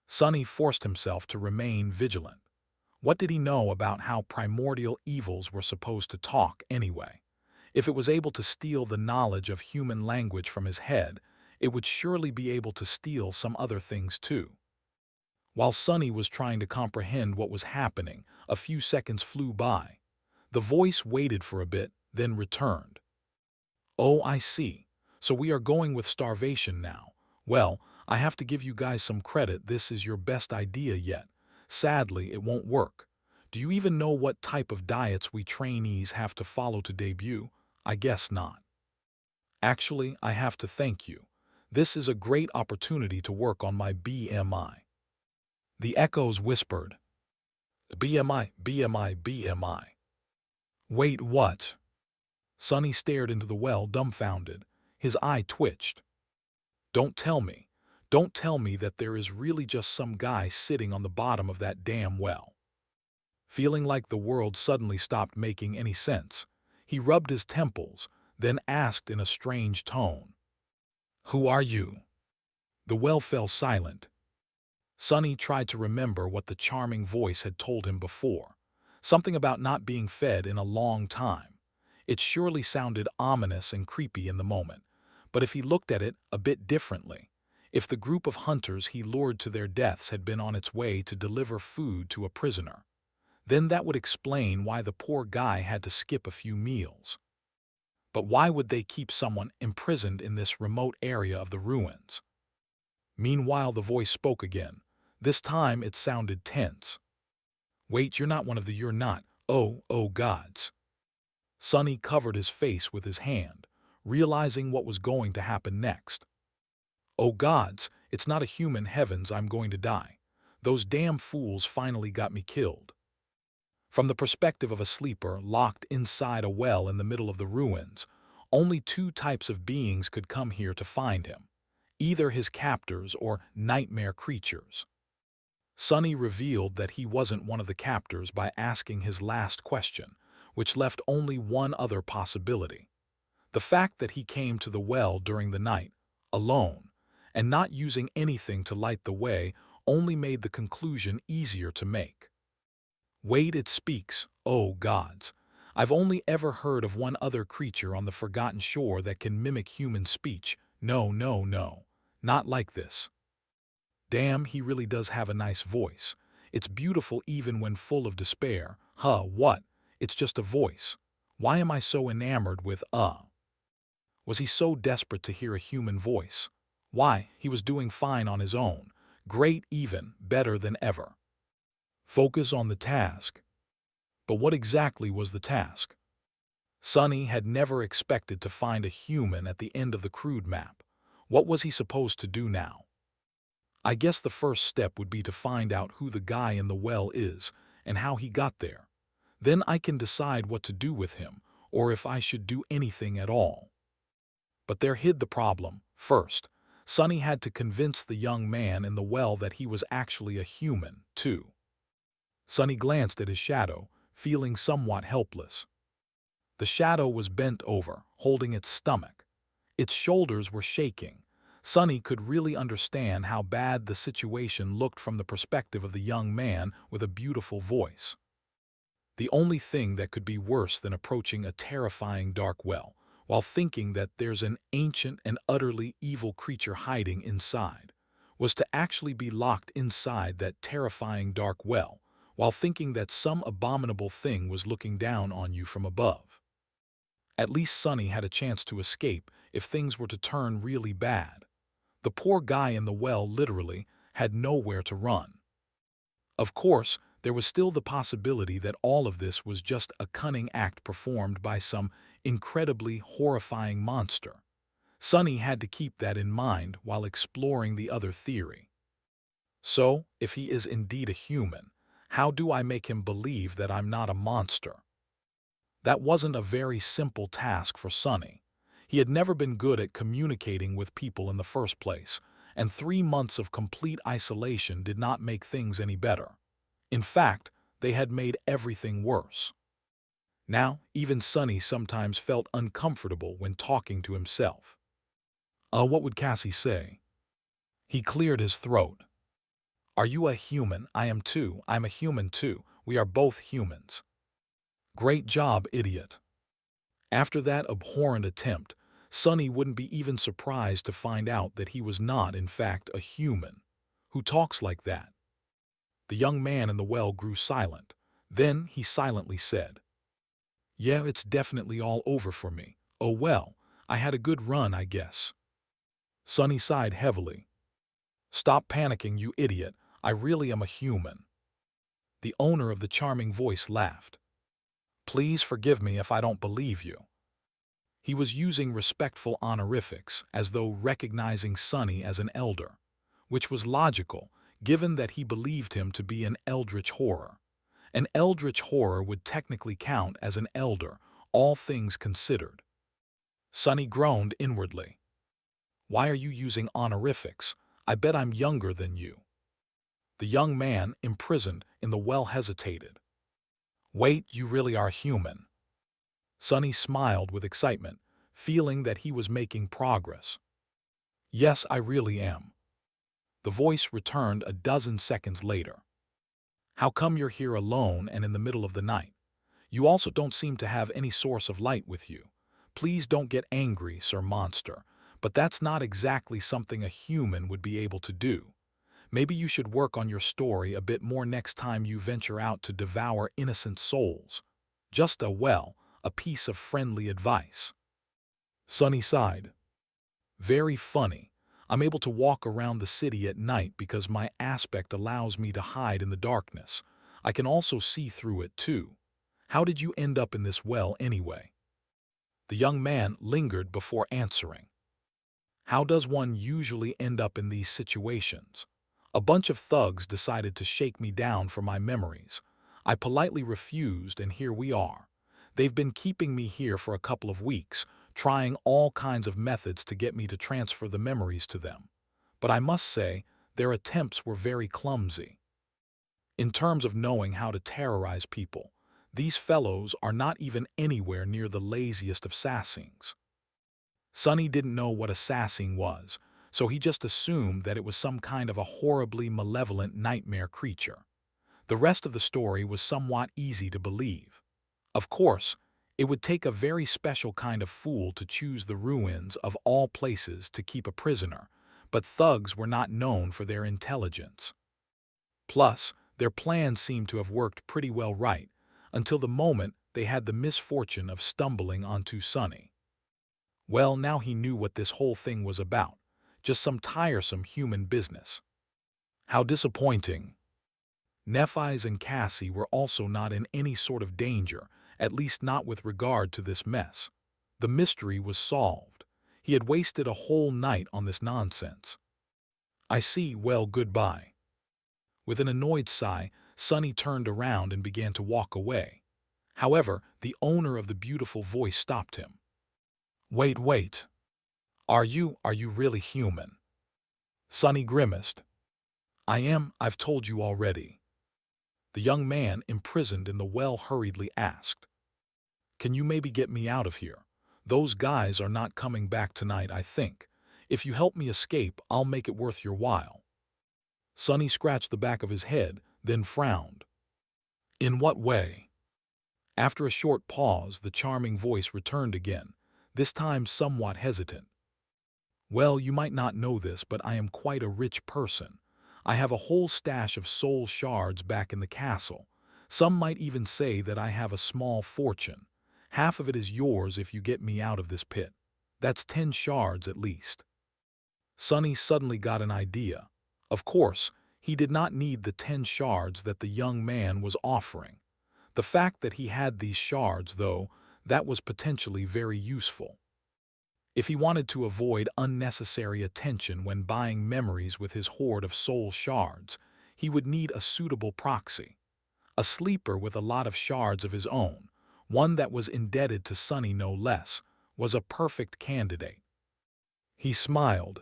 Sonny forced himself to remain vigilant. What did he know about how primordial evils were supposed to talk anyway? If it was able to steal the knowledge of human language from his head, it would surely be able to steal some other things too. While Sonny was trying to comprehend what was happening, a few seconds flew by. The voice waited for a bit, then returned. "Oh, I see. So we are going with starvation now. Well, I have to give you guys some credit. This is your best idea yet. Sadly, it won't work. Do you even know what type of diets we trainees have to follow to debut? I guess not. Actually, I have to thank you. This is a great opportunity to work on my BMI." The echoes whispered, "BMI, BMI, BMI. Wait, what?" Sonny stared into the well, dumbfounded. His eye twitched. Don't tell me. Don't tell me that there is really just some guy sitting on the bottom of that damn well." Feeling like the world suddenly stopped making any sense, he rubbed his temples, then asked in a strange tone, "Who are you?" The well fell silent. Sonny tried to remember what the charming voice had told him before. Something about not being fed in a long time. It surely sounded ominous and creepy in the moment, but if he looked at it a bit differently, if the group of hunters he lured to their deaths had been on its way to deliver food to a prisoner, then that would explain why the poor guy had to skip a few meals. But why would they keep someone imprisoned in this remote area of the ruins? Meanwhile, the voice spoke again. This time it sounded tense. "Wait, you're not. Oh gods." Sonny covered his face with his hand, realizing what was going to happen next. "Oh gods, it's not a human, heavens, I'm going to die. Those damn fools finally got me killed." From the perspective of a sleeper locked inside a well in the middle of the ruins, only two types of beings could come here to find him. Either his captors or nightmare creatures. Sonny revealed that he wasn't one of the captors by asking his last question, which left only one other possibility. The fact that he came to the well during the night, alone, and not using anything to light the way only made the conclusion easier to make. Wait, it speaks, oh gods. I've only ever heard of one other creature on the Forgotten Shore that can mimic human speech. No, no, no. Not like this. Damn, he really does have a nice voice. It's beautiful even when full of despair. Huh, what? It's just a voice. Why am I so enamored with Was he so desperate to hear a human voice? Why, he was doing fine on his own. Great even, better than ever. Focus on the task. But what exactly was the task? Sonny had never expected to find a human at the end of the crude map. What was he supposed to do now? I guess the first step would be to find out who the guy in the well is and how he got there. Then I can decide what to do with him, or if I should do anything at all. But there hid the problem. First, Sonny had to convince the young man in the well that he was actually a human, too. Sonny glanced at his shadow, feeling somewhat helpless. The shadow was bent over, holding its stomach. Its shoulders were shaking. Sonny could really understand how bad the situation looked from the perspective of the young man with a beautiful voice. The only thing that could be worse than approaching a terrifying dark well, while thinking that there's an ancient and utterly evil creature hiding inside, was to actually be locked inside that terrifying dark well, while thinking that some abominable thing was looking down on you from above. At least Sonny had a chance to escape if things were to turn really bad. The poor guy in the well literally had nowhere to run. Of course, there was still the possibility that all of this was just a cunning act performed by some incredibly horrifying monster. Sonny had to keep that in mind while exploring the other theory. So, if he is indeed a human, how do I make him believe that I'm not a monster? That wasn't a very simple task for Sonny. He had never been good at communicating with people in the first place, and 3 months of complete isolation did not make things any better. In fact, they had made everything worse. Now, even Sonny sometimes felt uncomfortable when talking to himself. What would Cassie say? He cleared his throat. Are you a human? I am too. I'm a human too. We are both humans. Great job, idiot. After that abhorrent attempt, Sonny wouldn't be even surprised to find out that he was not, in fact, a human. Who talks like that? The young man in the well grew silent. Then he silently said, Yeah, it's definitely all over for me. Oh well, I had a good run, I guess. Sonny sighed heavily. Stop panicking, you idiot. I really am a human. The owner of the charming voice laughed. Please forgive me if I don't believe you. He was using respectful honorifics as though recognizing Sonny as an elder, which was logical given that he believed him to be an eldritch horror. An eldritch horror would technically count as an elder, all things considered. Sonny groaned inwardly. Why are you using honorifics? I bet I'm younger than you. The young man, imprisoned in the well, hesitated. Wait, you really are human. Sonny smiled with excitement, feeling that he was making progress. Yes, I really am. The voice returned a dozen seconds later. How come you're here alone and in the middle of the night? You also don't seem to have any source of light with you. Please don't get angry, Sir Monster, but that's not exactly something a human would be able to do. Maybe you should work on your story a bit more next time you venture out to devour innocent souls. Just a piece of friendly advice. Sonny sighed. Very funny. I'm able to walk around the city at night because my aspect allows me to hide in the darkness. I can also see through it too. How did you end up in this well anyway? The young man lingered before answering. How does one usually end up in these situations? A bunch of thugs decided to shake me down for my memories. I politely refused, and here we are. They've been keeping me here for a couple of weeks, trying all kinds of methods to get me to transfer the memories to them. But I must say, their attempts were very clumsy. In terms of knowing how to terrorize people, these fellows are not even anywhere near the laziest of Sassings. Sonny didn't know what a Sassing was, so he just assumed that it was some kind of a horribly malevolent nightmare creature. The rest of the story was somewhat easy to believe. Of course, It would take a very special kind of fool to choose the ruins of all places to keep a prisoner, but thugs were not known for their intelligence. Plus, their plan seemed to have worked pretty well right, until the moment they had the misfortune of stumbling onto Sonny. Well, now he knew what this whole thing was about, just some tiresome human business. How disappointing. Nephi's and Cassie were also not in any sort of danger, at least not with regard to this mess. The mystery was solved. He had wasted a whole night on this nonsense. I see, well, goodbye. With an annoyed sigh, Sonny turned around and began to walk away. However, the owner of the beautiful voice stopped him. Wait. Are you really human? Sonny grimaced. I've told you already. The young man imprisoned in the well hurriedly asked. Can you maybe get me out of here? Those guys are not coming back tonight, I think. If you help me escape, I'll make it worth your while. Sonny scratched the back of his head, then frowned. In what way? After a short pause, the charming voice returned again, this time somewhat hesitant. Well, you might not know this, but I am quite a rich person. I have a whole stash of soul shards back in the castle. Some might even say that I have a small fortune. Half of it is yours if you get me out of this pit. That's 10 shards at least. Sonny suddenly got an idea. Of course, he did not need the 10 shards that the young man was offering. The fact that he had these shards, though, that was potentially very useful. If he wanted to avoid unnecessary attention when buying memories with his hoard of soul shards, he would need a suitable proxy. A sleeper with a lot of shards of his own, one that was indebted to Sonny no less, was a perfect candidate. He smiled.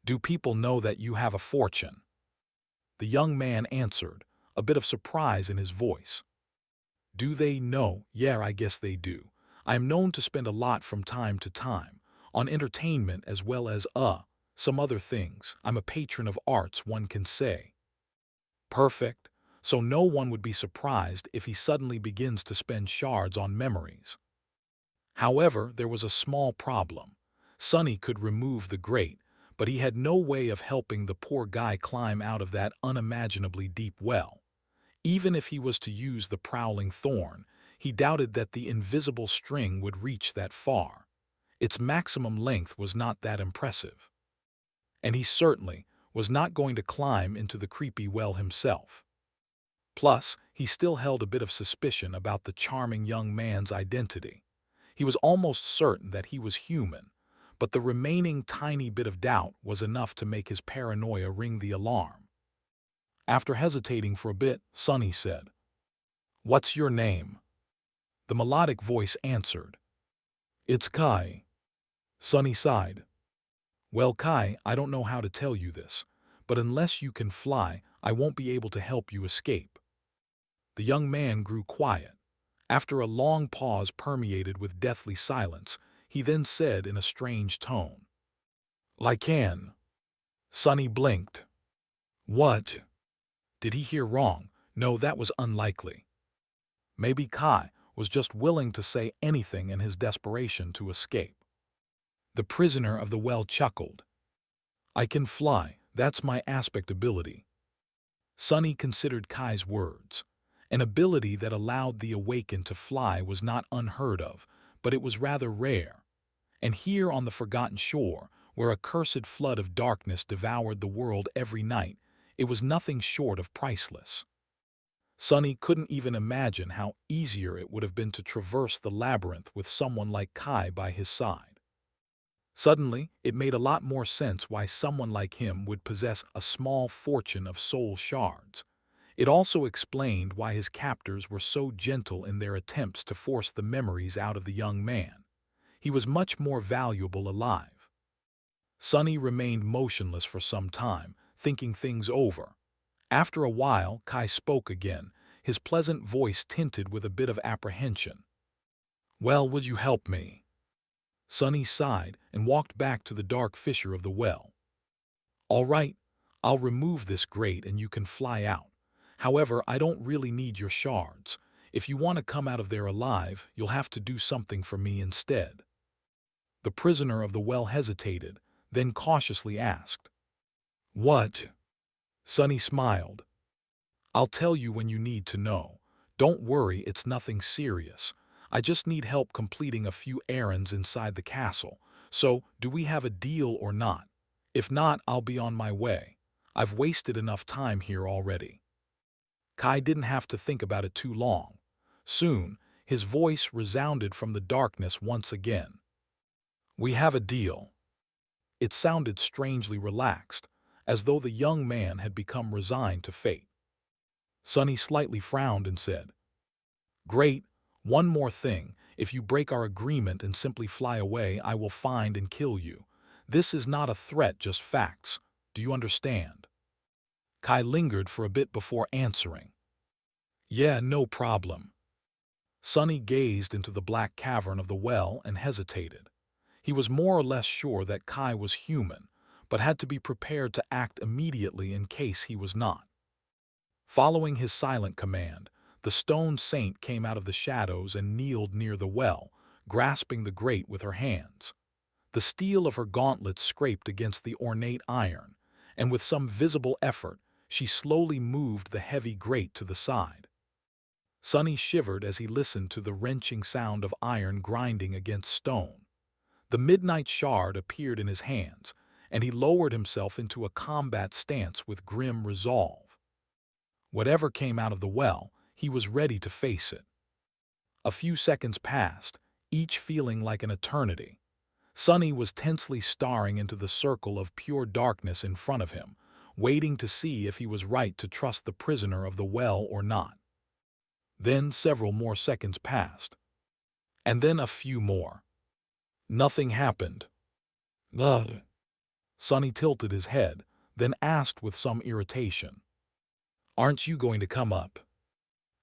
Do people know that you have a fortune? The young man answered, a bit of surprise in his voice. Do they know? Yeah, I guess they do. I am known to spend a lot from time to time, on entertainment as well as, some other things. I'm a patron of arts, one can say. Perfect. So no one would be surprised if he suddenly begins to spend shards on memories. However, there was a small problem. Sonny could remove the grate, but he had no way of helping the poor guy climb out of that unimaginably deep well. Even if he was to use the prowling thorn, he doubted that the invisible string would reach that far. Its maximum length was not that impressive. And he certainly was not going to climb into the creepy well himself. Plus, he still held a bit of suspicion about the charming young man's identity. He was almost certain that he was human, but the remaining tiny bit of doubt was enough to make his paranoia ring the alarm. After hesitating for a bit, Sonny said, What's your name? The melodic voice answered, It's Kai. Sonny sighed. Well, Kai, I don't know how to tell you this, but unless you can fly, I won't be able to help you escape. The young man grew quiet. After a long pause permeated with deathly silence, he then said in a strange tone, I can. Sonny blinked. What? Did he hear wrong? No, that was unlikely. Maybe Kai was just willing to say anything in his desperation to escape. The prisoner of the well chuckled. I can fly, that's my aspect ability. Sonny considered Kai's words. An ability that allowed the awakened to fly was not unheard of, but it was rather rare. And here on the forgotten shore, where a cursed flood of darkness devoured the world every night, it was nothing short of priceless. Sonny couldn't even imagine how easier it would have been to traverse the labyrinth with someone like Kai by his side. Suddenly, it made a lot more sense why someone like him would possess a small fortune of soul shards. It also explained why his captors were so gentle in their attempts to force the memories out of the young man. He was much more valuable alive. Sonny remained motionless for some time, thinking things over. After a while, Kai spoke again, his pleasant voice tinted with a bit of apprehension. Well, would you help me? Sonny sighed and walked back to the dark fissure of the well. All right, I'll remove this grate and you can fly out. However, I don't really need your shards. If you want to come out of there alive, you'll have to do something for me instead." The prisoner of the well hesitated, then cautiously asked, "What?" Sonny smiled. "I'll tell you when you need to know. Don't worry, it's nothing serious. I just need help completing a few errands inside the castle. So, do we have a deal or not? If not, I'll be on my way. I've wasted enough time here already." Kai didn't have to think about it too long. Soon, his voice resounded from the darkness once again. "We have a deal." It sounded strangely relaxed, as though the young man had become resigned to fate. Sonny slightly frowned and said, "Great. One more thing. If you break our agreement and simply fly away, I will find and kill you. This is not a threat, just facts. Do you understand?" Kai lingered for a bit before answering, "Yeah, no problem." Sonny gazed into the black cavern of the well and hesitated. He was more or less sure that Kai was human, but had to be prepared to act immediately in case he was not. Following his silent command, the stone saint came out of the shadows and kneeled near the well, grasping the grate with her hands. The steel of her gauntlets scraped against the ornate iron, and with some visible effort, she slowly moved the heavy grate to the side. Sonny shivered as he listened to the wrenching sound of iron grinding against stone. The midnight shard appeared in his hands, and he lowered himself into a combat stance with grim resolve. Whatever came out of the well, he was ready to face it. A few seconds passed, each feeling like an eternity. Sonny was tensely staring into the circle of pure darkness in front of him, waiting to see if he was right to trust the prisoner of the well or not. Then several more seconds passed. And then a few more. Nothing happened. "Ugh." Sonny tilted his head, then asked with some irritation, "Aren't you going to come up?"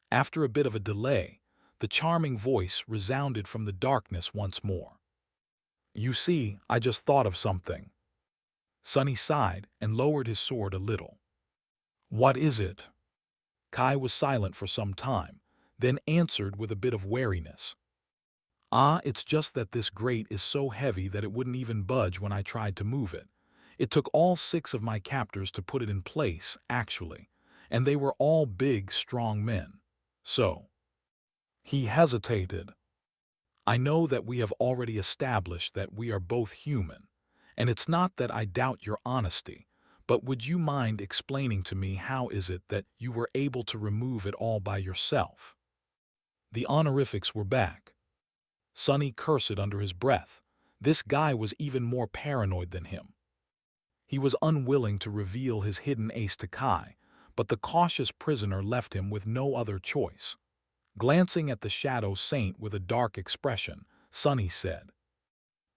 After a bit of a delay, the charming voice resounded from the darkness once more. "You see, I just thought of something." Sonny sighed and lowered his sword a little. "What is it?" Kai was silent for some time, then answered with a bit of wariness. It's just that this grate is so heavy that it wouldn't even budge when I tried to move it. It took all 6 of my captors to put it in place, actually, and they were all big, strong men. So." He hesitated. "I know that we have already established that we are both human, and it's not that I doubt your honesty, but would you mind explaining to me how is it that you were able to remove it all by yourself?" The honorifics were back. Sonny cursed under his breath. This guy was even more paranoid than him. He was unwilling to reveal his hidden ace to Kai, but the cautious prisoner left him with no other choice. Glancing at the shadow saint with a dark expression, Sonny said,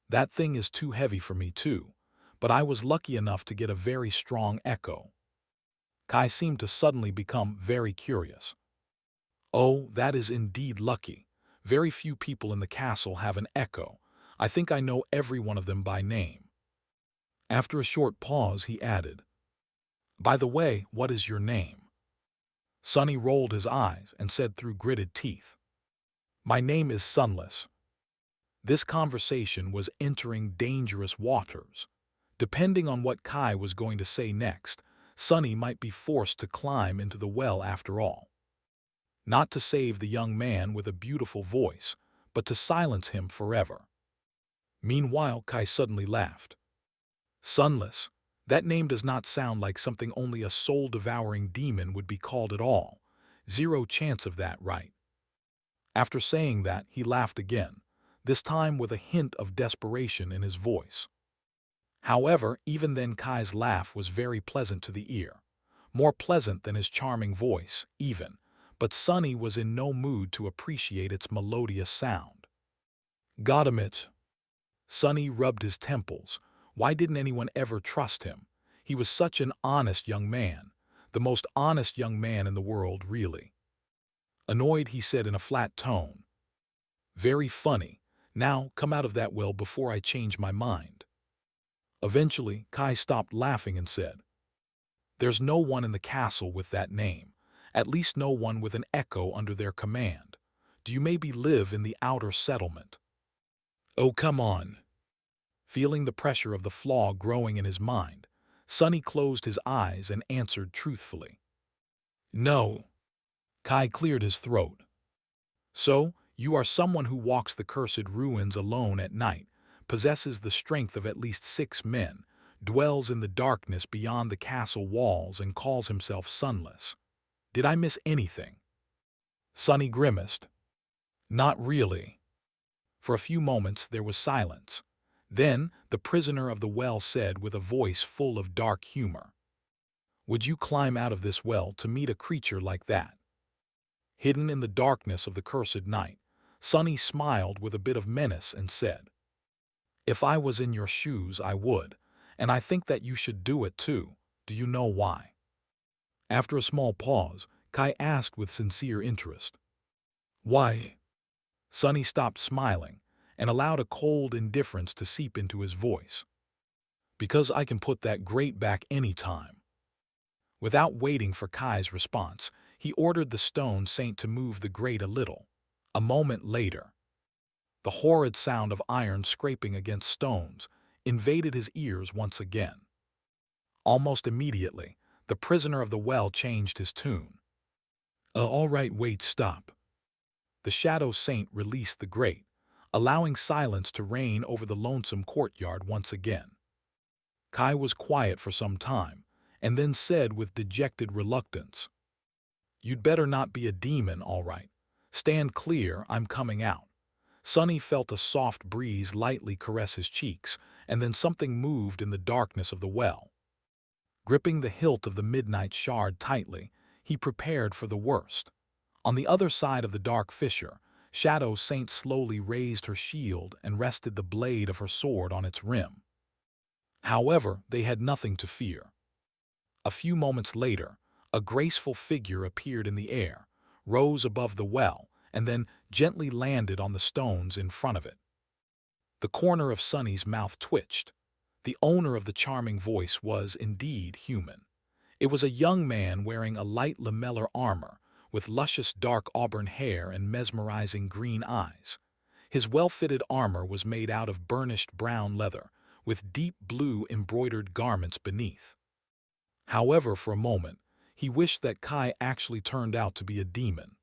"That thing is too heavy for me too, but I was lucky enough to get a very strong echo." Kai seemed to suddenly become very curious. "Oh, that is indeed lucky. Very few people in the castle have an echo. I think I know every one of them by name." After a short pause, he added, "By the way, what is your name?" Sonny rolled his eyes and said through gritted teeth, "My name is Sunless." This conversation was entering dangerous waters. Depending on what Kai was going to say next, Sonny might be forced to climb into the well after all. Not to save the young man with a beautiful voice, but to silence him forever. Meanwhile, Kai suddenly laughed. "Sunless, that name does not sound like something only a soul-devouring demon would be called at all. Zero chance of that, right?" After saying that, he laughed again, this time with a hint of desperation in his voice. However, even then Kai's laugh was very pleasant to the ear. More pleasant than his charming voice, even, but Sonny was in no mood to appreciate its melodious sound. "Got it." Sonny rubbed his temples. Why didn't anyone ever trust him? He was such an honest young man. The most honest young man in the world, really. Annoyed, he said in a flat tone, "Very funny. Now, come out of that well before I change my mind." Eventually, Kai stopped laughing and said, "There's no one in the castle with that name, At least no one with an echo under their command. Do you maybe live in the outer settlement? Oh, come on. Feeling the pressure of the flaw growing in his mind, Sonny closed his eyes and answered truthfully. No. Kai cleared his throat. So, you are someone who walks the cursed ruins alone at night, possesses the strength of at least 6 men, dwells in the darkness beyond the castle walls and calls himself Sunless. Did I miss anything? Sonny grimaced. Not really. For a few moments there was silence. Then the prisoner of the well said with a voice full of dark humor, "Would you climb out of this well to meet a creature like that?" Hidden in the darkness of the cursed night, Sonny smiled with a bit of menace and said, "If I was in your shoes, I would, and I think that you should do it too. Do you know why?" After a small pause, Kai asked with sincere interest, "Why?" Sonny stopped smiling and allowed a cold indifference to seep into his voice. "Because I can put that grate back any time." Without waiting for Kai's response, he ordered the stone saint to move the grate a little. A moment later, the horrid sound of iron scraping against stones invaded his ears once again. Almost immediately, the prisoner of the well changed his tune. All right, wait, stop." The shadow saint released the grate, allowing silence to reign over the lonesome courtyard once again. Kai was quiet for some time, and then said with dejected reluctance, "You'd better not be a demon, all right. Stand clear, I'm coming out." Sonny felt a soft breeze lightly caress his cheeks, and then something moved in the darkness of the well. Gripping the hilt of the midnight shard tightly, he prepared for the worst. On the other side of the dark fissure, Shadow Saint slowly raised her shield and rested the blade of her sword on its rim. However, they had nothing to fear. A few moments later, a graceful figure appeared in the air, rose above the well, and then gently landed on the stones in front of it. The corner of Sonny's mouth twitched. The owner of the charming voice was indeed human. It was a young man wearing a light lamellar armor, with luscious dark auburn hair and mesmerizing green eyes. His well-fitted armor was made out of burnished brown leather, with deep blue embroidered garments beneath. However, for a moment, he wished that Kai actually turned out to be a demon.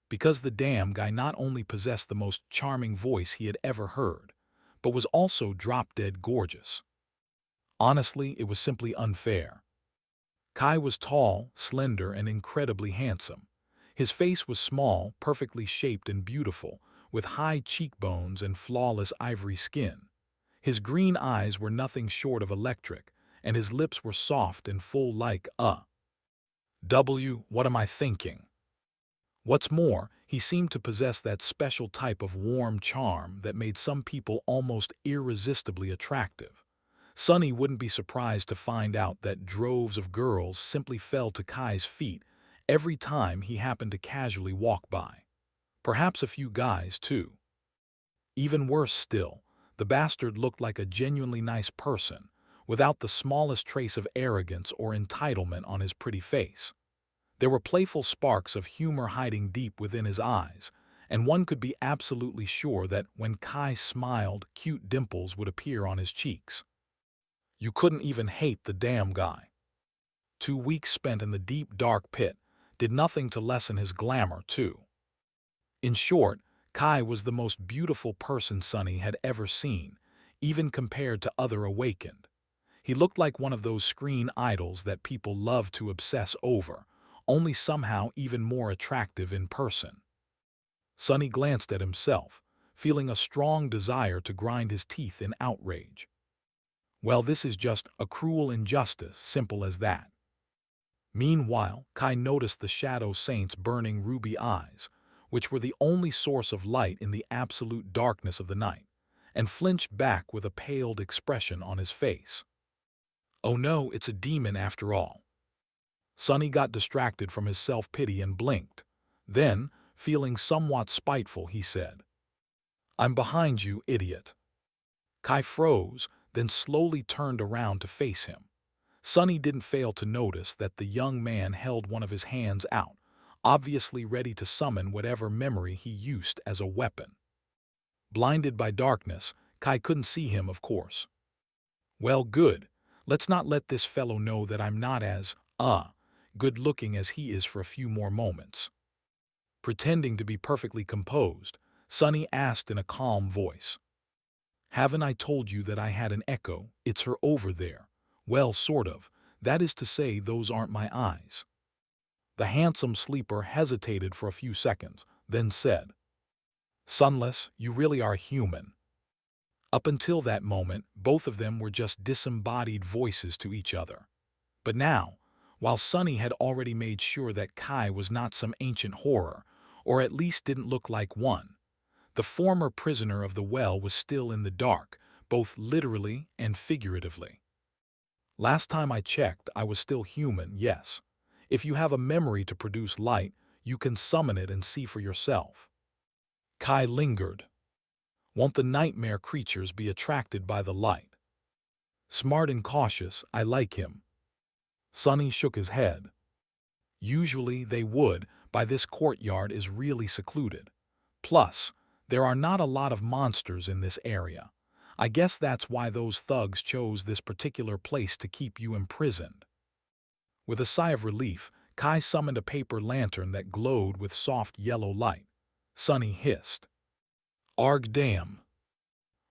Because the damn guy not only possessed the most charming voice he had ever heard, but was also drop-dead gorgeous. Honestly, it was simply unfair. Kai was tall, slender, and incredibly handsome. His face was small, perfectly shaped and beautiful, with high cheekbones and flawless ivory skin. His green eyes were nothing short of electric, and his lips were soft and full like what am I thinking? What's more, he seemed to possess that special type of warm charm that made some people almost irresistibly attractive. Sonny wouldn't be surprised to find out that droves of girls simply fell to Kai's feet every time he happened to casually walk by. Perhaps a few guys, too. Even worse still, the bastard looked like a genuinely nice person, without the smallest trace of arrogance or entitlement on his pretty face. There were playful sparks of humor hiding deep within his eyes, and one could be absolutely sure that when Kai smiled, cute dimples would appear on his cheeks. You couldn't even hate the damn guy. 2 weeks spent in the deep, dark pit did nothing to lessen his glamour, too. In short, Kai was the most beautiful person Sonny had ever seen, even compared to other awakened. He looked like one of those screen idols that people love to obsess over, only somehow even more attractive in person. Sonny glanced at himself, feeling a strong desire to grind his teeth in outrage. Well, this is just a cruel injustice, simple as that. Meanwhile, Kai noticed the Shadow Saint's burning ruby eyes, which were the only source of light in the absolute darkness of the night, and flinched back with a paled expression on his face. Oh no, it's a demon after all. Sonny got distracted from his self-pity and blinked. Then, feeling somewhat spiteful, he said, "I'm behind you, idiot." Kai froze, then slowly turned around to face him. Sonny didn't fail to notice that the young man held one of his hands out, obviously ready to summon whatever memory he used as a weapon. Blinded by darkness, Kai couldn't see him, of course. Well, good. Let's not let this fellow know that I'm not as, good-looking as he is for a few more moments. Pretending to be perfectly composed, Sonny asked in a calm voice. Haven't I told you that I had an echo? It's her over there. Well, sort of. That is to say, those aren't my eyes. The handsome sleeper hesitated for a few seconds, then said, Sunless, you really are human. Up until that moment, both of them were just disembodied voices to each other. But now, while Sonny had already made sure that Kai was not some ancient horror, or at least didn't look like one, the former prisoner of the well was still in the dark, both literally and figuratively. Last time I checked, I was still human, yes. If you have a memory to produce light, you can summon it and see for yourself. Kai lingered. Won't the nightmare creatures be attracted by the light? Smart and cautious, I like him. Sonny shook his head. Usually they would, by this courtyard is really secluded. Plus, there are not a lot of monsters in this area. I guess that's why those thugs chose this particular place to keep you imprisoned. With a sigh of relief, Kai summoned a paper lantern that glowed with soft yellow light. Sonny hissed. Arg damn.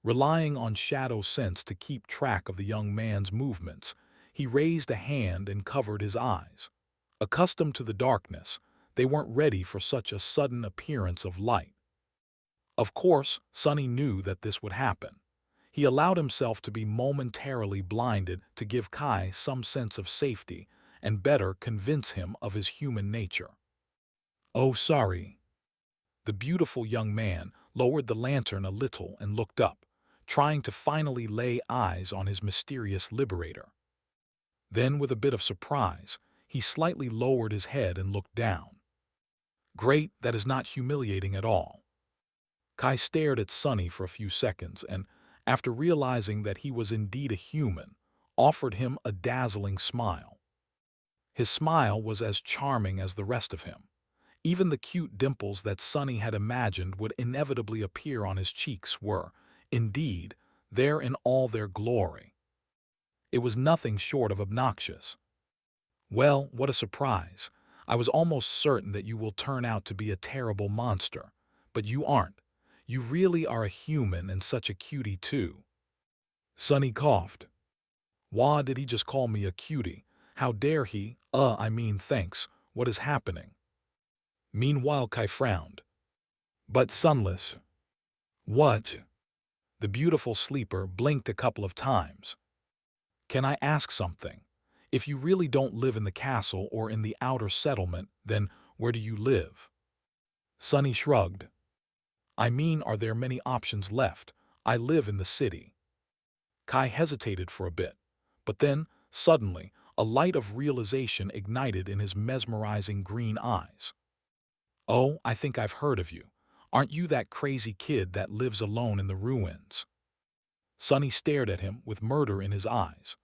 Relying on shadow sense to keep track of the young man's movements, he raised a hand and covered his eyes. Accustomed to the darkness, they weren't ready for such a sudden appearance of light. Of course, Sonny knew that this would happen. He allowed himself to be momentarily blinded to give Kai some sense of safety and better convince him of his human nature. Oh, sorry. The beautiful young man lowered the lantern a little and looked up, trying to finally lay eyes on his mysterious liberator. Then, with a bit of surprise, he slightly lowered his head and looked down. Great, that is not humiliating at all. Kai stared at Sonny for a few seconds and, after realizing that he was indeed a human, offered him a dazzling smile. His smile was as charming as the rest of him. Even the cute dimples that Sonny had imagined would inevitably appear on his cheeks were, indeed, there in all their glory. It was nothing short of obnoxious. Well, what a surprise. I was almost certain that you will turn out to be a terrible monster. But you aren't. You really are a human and such a cutie too. Sonny coughed. Why did he just call me a cutie? How dare he? Thanks. What is happening? Meanwhile, Kai frowned. But Sunless. What? The beautiful sleeper blinked a couple of times. Can I ask something? If you really don't live in the castle or in the outer settlement, then where do you live? Sonny shrugged. Are there many options left? I live in the city. Kai hesitated for a bit, but then, suddenly, a light of realization ignited in his mesmerizing green eyes. Oh, I think I've heard of you. Aren't you that crazy kid that lives alone in the ruins? Sonny stared at him with murder in his eyes.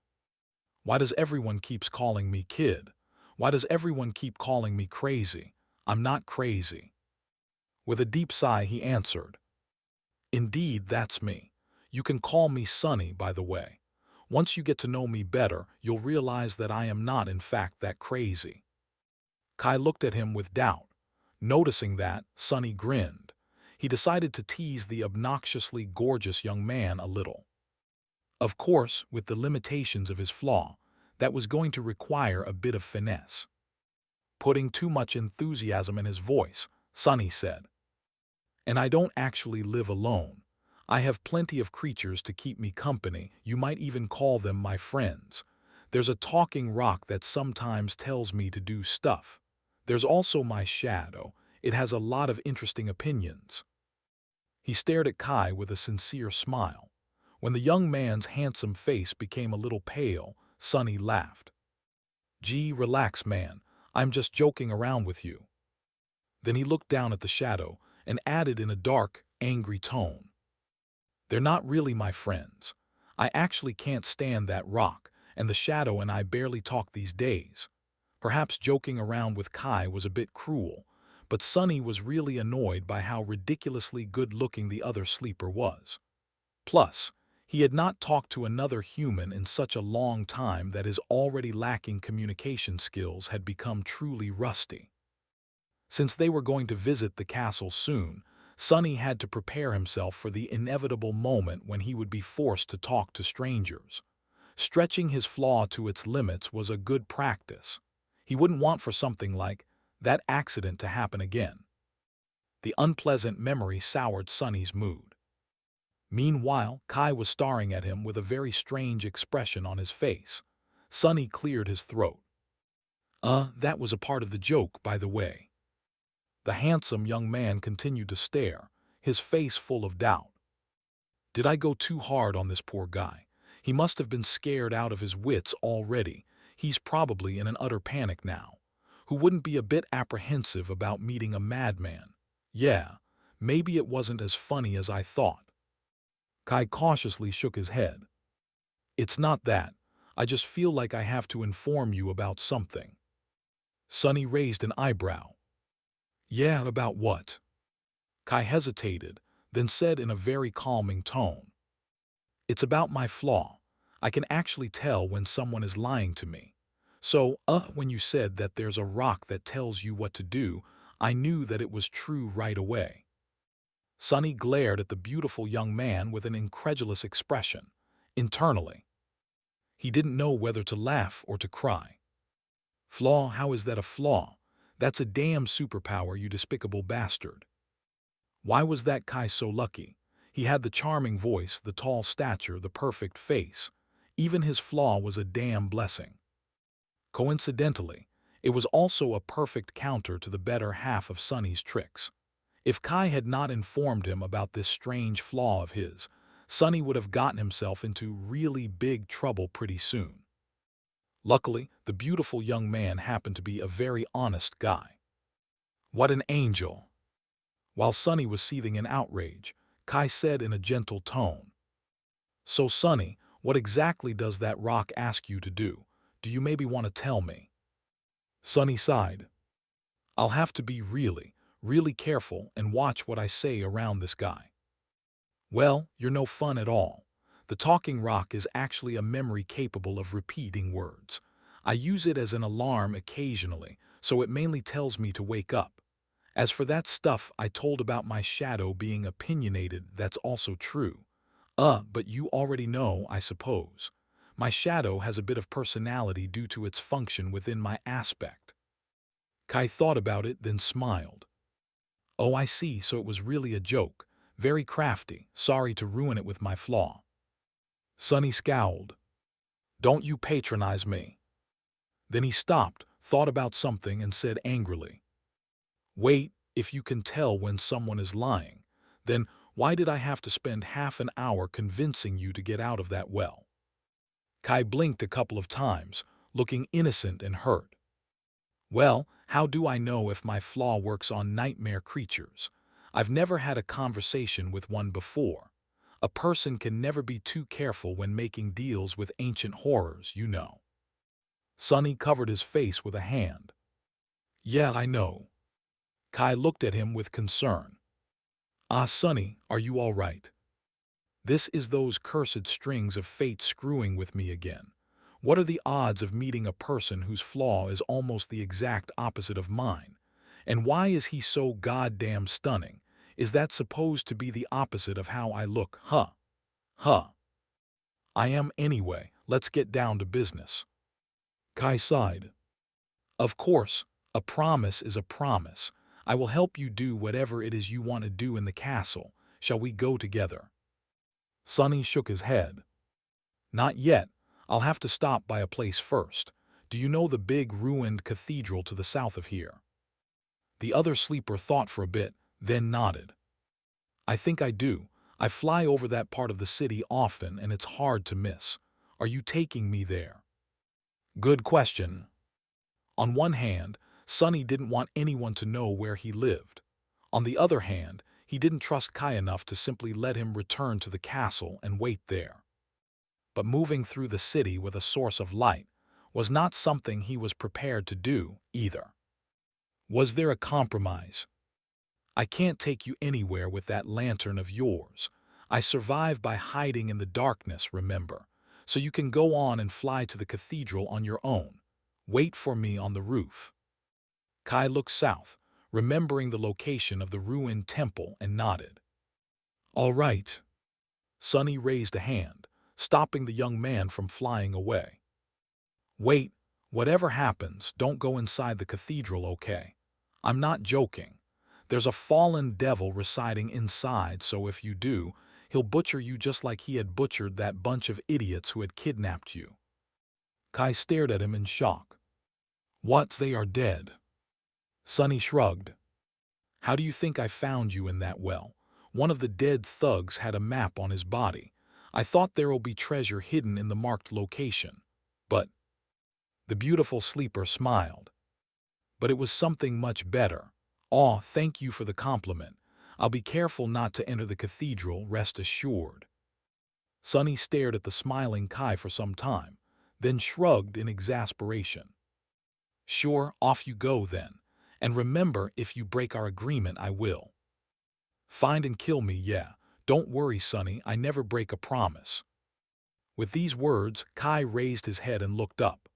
Why does everyone keep calling me kid? Why does everyone keep calling me crazy? I'm not crazy. With a deep sigh, he answered. Indeed, that's me. You can call me Sonny, by the way. Once you get to know me better, you'll realize that I am not, in fact, that crazy. Kai looked at him with doubt. Noticing that, Sonny grinned. He decided to tease the obnoxiously gorgeous young man a little. Of course, with the limitations of his flaw, that was going to require a bit of finesse. Putting too much enthusiasm in his voice, Sonny said, And I don't actually live alone. I have plenty of creatures to keep me company. You might even call them my friends. There's a talking rock that sometimes tells me to do stuff. There's also my shadow. It has a lot of interesting opinions. He stared at Kai with a sincere smile. When the young man's handsome face became a little pale, Sonny laughed. Gee, relax, man. I'm just joking around with you. Then he looked down at the shadow and added in a dark, angry tone. They're not really my friends. I actually can't stand that rock, and the shadow and I barely talk these days. Perhaps joking around with Kai was a bit cruel, but Sunny was really annoyed by how ridiculously good-looking the other sleeper was. Plus, he had not talked to another human in such a long time that his already lacking communication skills had become truly rusty. Since they were going to visit the castle soon, Sunny had to prepare himself for the inevitable moment when he would be forced to talk to strangers. Stretching his flaw to its limits was a good practice. He wouldn't want for something like that accident to happen again. The unpleasant memory soured Sunny's mood. Meanwhile, Kai was staring at him with a very strange expression on his face. Sunny cleared his throat. That was a part of the joke, by the way." The handsome young man continued to stare, his face full of doubt. "Did I go too hard on this poor guy? He must have been scared out of his wits already. He's probably in an utter panic now. Who wouldn't be a bit apprehensive about meeting a madman? Yeah, maybe it wasn't as funny as I thought." Kai cautiously shook his head. "It's not that. I just feel like I have to inform you about something." Sunny raised an eyebrow. "Yeah, about what?" Kai hesitated, then said in a very calming tone, "It's about my flaw. I can actually tell when someone is lying to me. So, when you said that there's a rock that tells you what to do, I knew that it was true right away." Sunny glared at the beautiful young man with an incredulous expression. Internally, he didn't know whether to laugh or to cry. "Flaw? How is that a flaw? That's a damn superpower, you despicable bastard." Why was that Kai so lucky? He had the charming voice, the tall stature, the perfect face. Even his flaw was a damn blessing. Coincidentally, it was also a perfect counter to the better half of Sunny's tricks. If Kai had not informed him about this strange flaw of his, Sunny would have gotten himself into really big trouble pretty soon. Luckily, the beautiful young man happened to be a very honest guy. "What an angel!" While Sunny was seething in outrage, Kai said in a gentle tone, "So, Sunny, what exactly does that rock ask you to do? Do you maybe want to tell me?" Sunny sighed. "I'll have to be really careful and watch what I say around this guy." "Well, you're no fun at all. The talking rock is actually a memory capable of repeating words. I use it as an alarm occasionally, so it mainly tells me to wake up. As for that stuff I told about my shadow being opinionated, that's also true. But you already know, I suppose. My shadow has a bit of personality due to its function within my aspect." Kai thought about it, then smiled. "Oh, I see, so it was really a joke. Very crafty. Sorry to ruin it with my flaw." Sunny scowled. "Don't you patronize me." Then he stopped, thought about something, and said angrily, "Wait, if you can tell when someone is lying, then why did I have to spend half an hour convincing you to get out of that well?" Kai blinked a couple of times, looking innocent and hurt. "Well, how do I know if my flaw works on nightmare creatures? I've never had a conversation with one before. A person can never be too careful when making deals with ancient horrors, you know." Sunny covered his face with a hand. "Yeah, I know." Kai looked at him with concern. Sunny, are you all right? This is those cursed strings of fate screwing with me again. What are the odds of meeting a person whose flaw is almost the exact opposite of mine? And why is he so goddamn stunning? Is that supposed to be the opposite of how I look, huh? Huh. I am anyway, let's get down to business." Kai sighed. "Of course, a promise is a promise. I will help you do whatever it is you want to do in the castle. Shall we go together?" Sunny shook his head. "Not yet. I'll have to stop by a place first. Do you know the big ruined cathedral to the south of here?" The other sleeper thought for a bit, then nodded. "I think I do. I fly over that part of the city often and it's hard to miss. Are you taking me there?" Good question. On one hand, Sunny didn't want anyone to know where he lived. On the other hand, he didn't trust Kai enough to simply let him return to the castle and wait there. but moving through the city with a source of light was not something he was prepared to do either. Was there a compromise? I can't take you anywhere with that lantern of yours. I survive by hiding in the darkness, remember, so you can go on and fly to the cathedral on your own. Wait for me on the roof. Kai looked south, remembering the location of the ruined temple, and nodded. All right. Sunny raised a hand, stopping the young man from flying away. Wait, whatever happens, don't go inside the cathedral, okay? I'm not joking. There's a fallen devil residing inside, so if you do, he'll butcher you just like he had butchered that bunch of idiots who had kidnapped you. Kai stared at him in shock. What, they are dead? Sunny shrugged. How do you think I found you in that well? One of the dead thugs had a map on his body. I thought there'll be treasure hidden in the marked location. But the beautiful sleeper smiled. But it was something much better. Aw, thank you for the compliment. I'll be careful not to enter the cathedral, rest assured. Sunny stared at the smiling Kai for some time, then shrugged in exasperation. Sure, off you go then. And remember, if you break our agreement, I will. Find and kill me, yeah. Don't worry, Sunny, I never break a promise. With these words, Kai raised his head and looked up.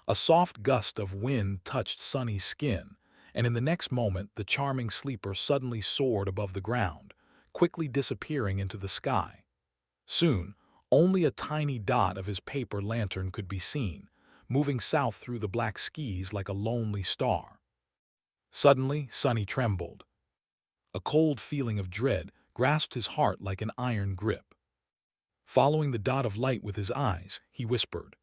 A soft gust of wind touched Sunny's skin, and in the next moment the charming sleeper suddenly soared above the ground, quickly disappearing into the sky. Soon, only a tiny dot of his paper lantern could be seen, moving south through the black skies like a lonely star. Suddenly, Sunny trembled. A cold feeling of dread grasped his heart like an iron grip. Following the dot of light with his eyes, he whispered.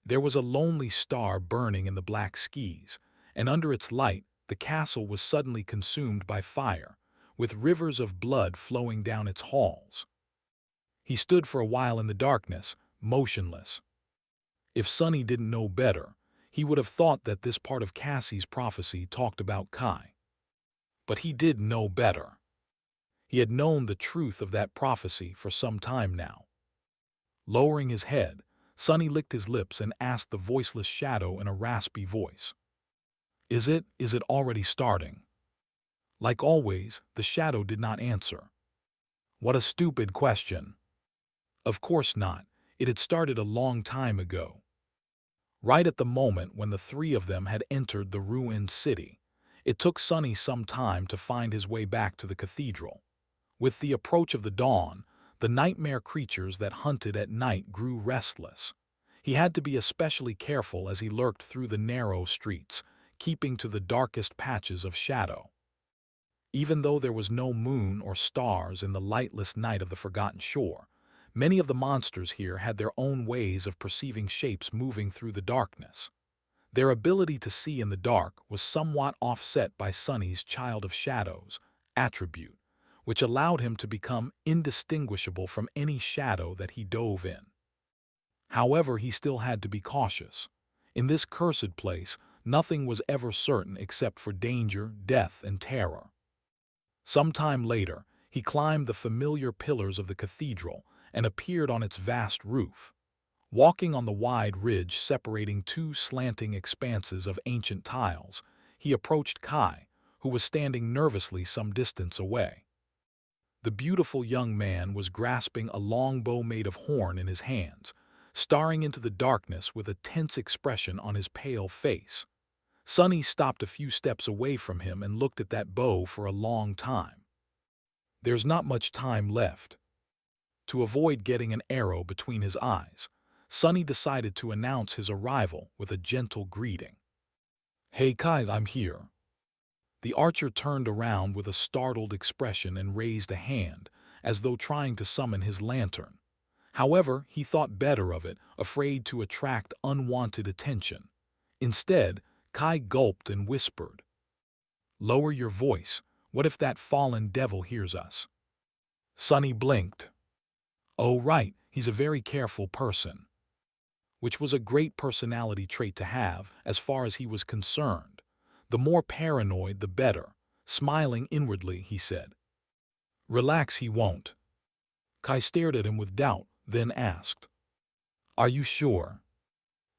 There was a lonely star burning in the black skies, and under its light the castle was suddenly consumed by fire, with rivers of blood flowing down its halls. He stood for a while in the darkness, motionless. If Sunny didn't know better, he would have thought that this part of Cassie's prophecy talked about Kai. But he did know better. He had known the truth of that prophecy for some time now. Lowering his head, Sunny licked his lips and asked the voiceless shadow in a raspy voice. Is it already starting? Like always, the shadow did not answer. What a stupid question. Of course not. It had started a long time ago. Right at the moment when the three of them had entered the ruined city, it took Sunny some time to find his way back to the cathedral. With the approach of the dawn, the nightmare creatures that hunted at night grew restless. He had to be especially careful as he lurked through the narrow streets, keeping to the darkest patches of shadow. Even though there was no moon or stars in the lightless night of the Forgotten Shore, many of the monsters here had their own ways of perceiving shapes moving through the darkness. Their ability to see in the dark was somewhat offset by Sunny's Child of Shadows attribute, which allowed him to become indistinguishable from any shadow that he dove in. However, he still had to be cautious. In this cursed place, nothing was ever certain except for danger, death, and terror. Some time later, he climbed the familiar pillars of the cathedral and appeared on its vast roof. Walking on the wide ridge separating two slanting expanses of ancient tiles, he approached Kai, who was standing nervously some distance away. The beautiful young man was grasping a long bow made of horn in his hands, staring into the darkness with a tense expression on his pale face. Sunny stopped a few steps away from him and looked at that bow for a long time. There's not much time left. To avoid getting an arrow between his eyes, Sunny decided to announce his arrival with a gentle greeting. Hey Kai, I'm here. The archer turned around with a startled expression and raised a hand, as though trying to summon his lantern. However, he thought better of it, afraid to attract unwanted attention. Instead, Kai gulped and whispered, Lower your voice. What if that fallen devil hears us? Sunny blinked. Oh right, he's a very careful person. Which was a great personality trait to have as far as he was concerned. The more paranoid, the better. Smiling inwardly, he said. Relax, he won't. Kai stared at him with doubt, then asked, Are you sure?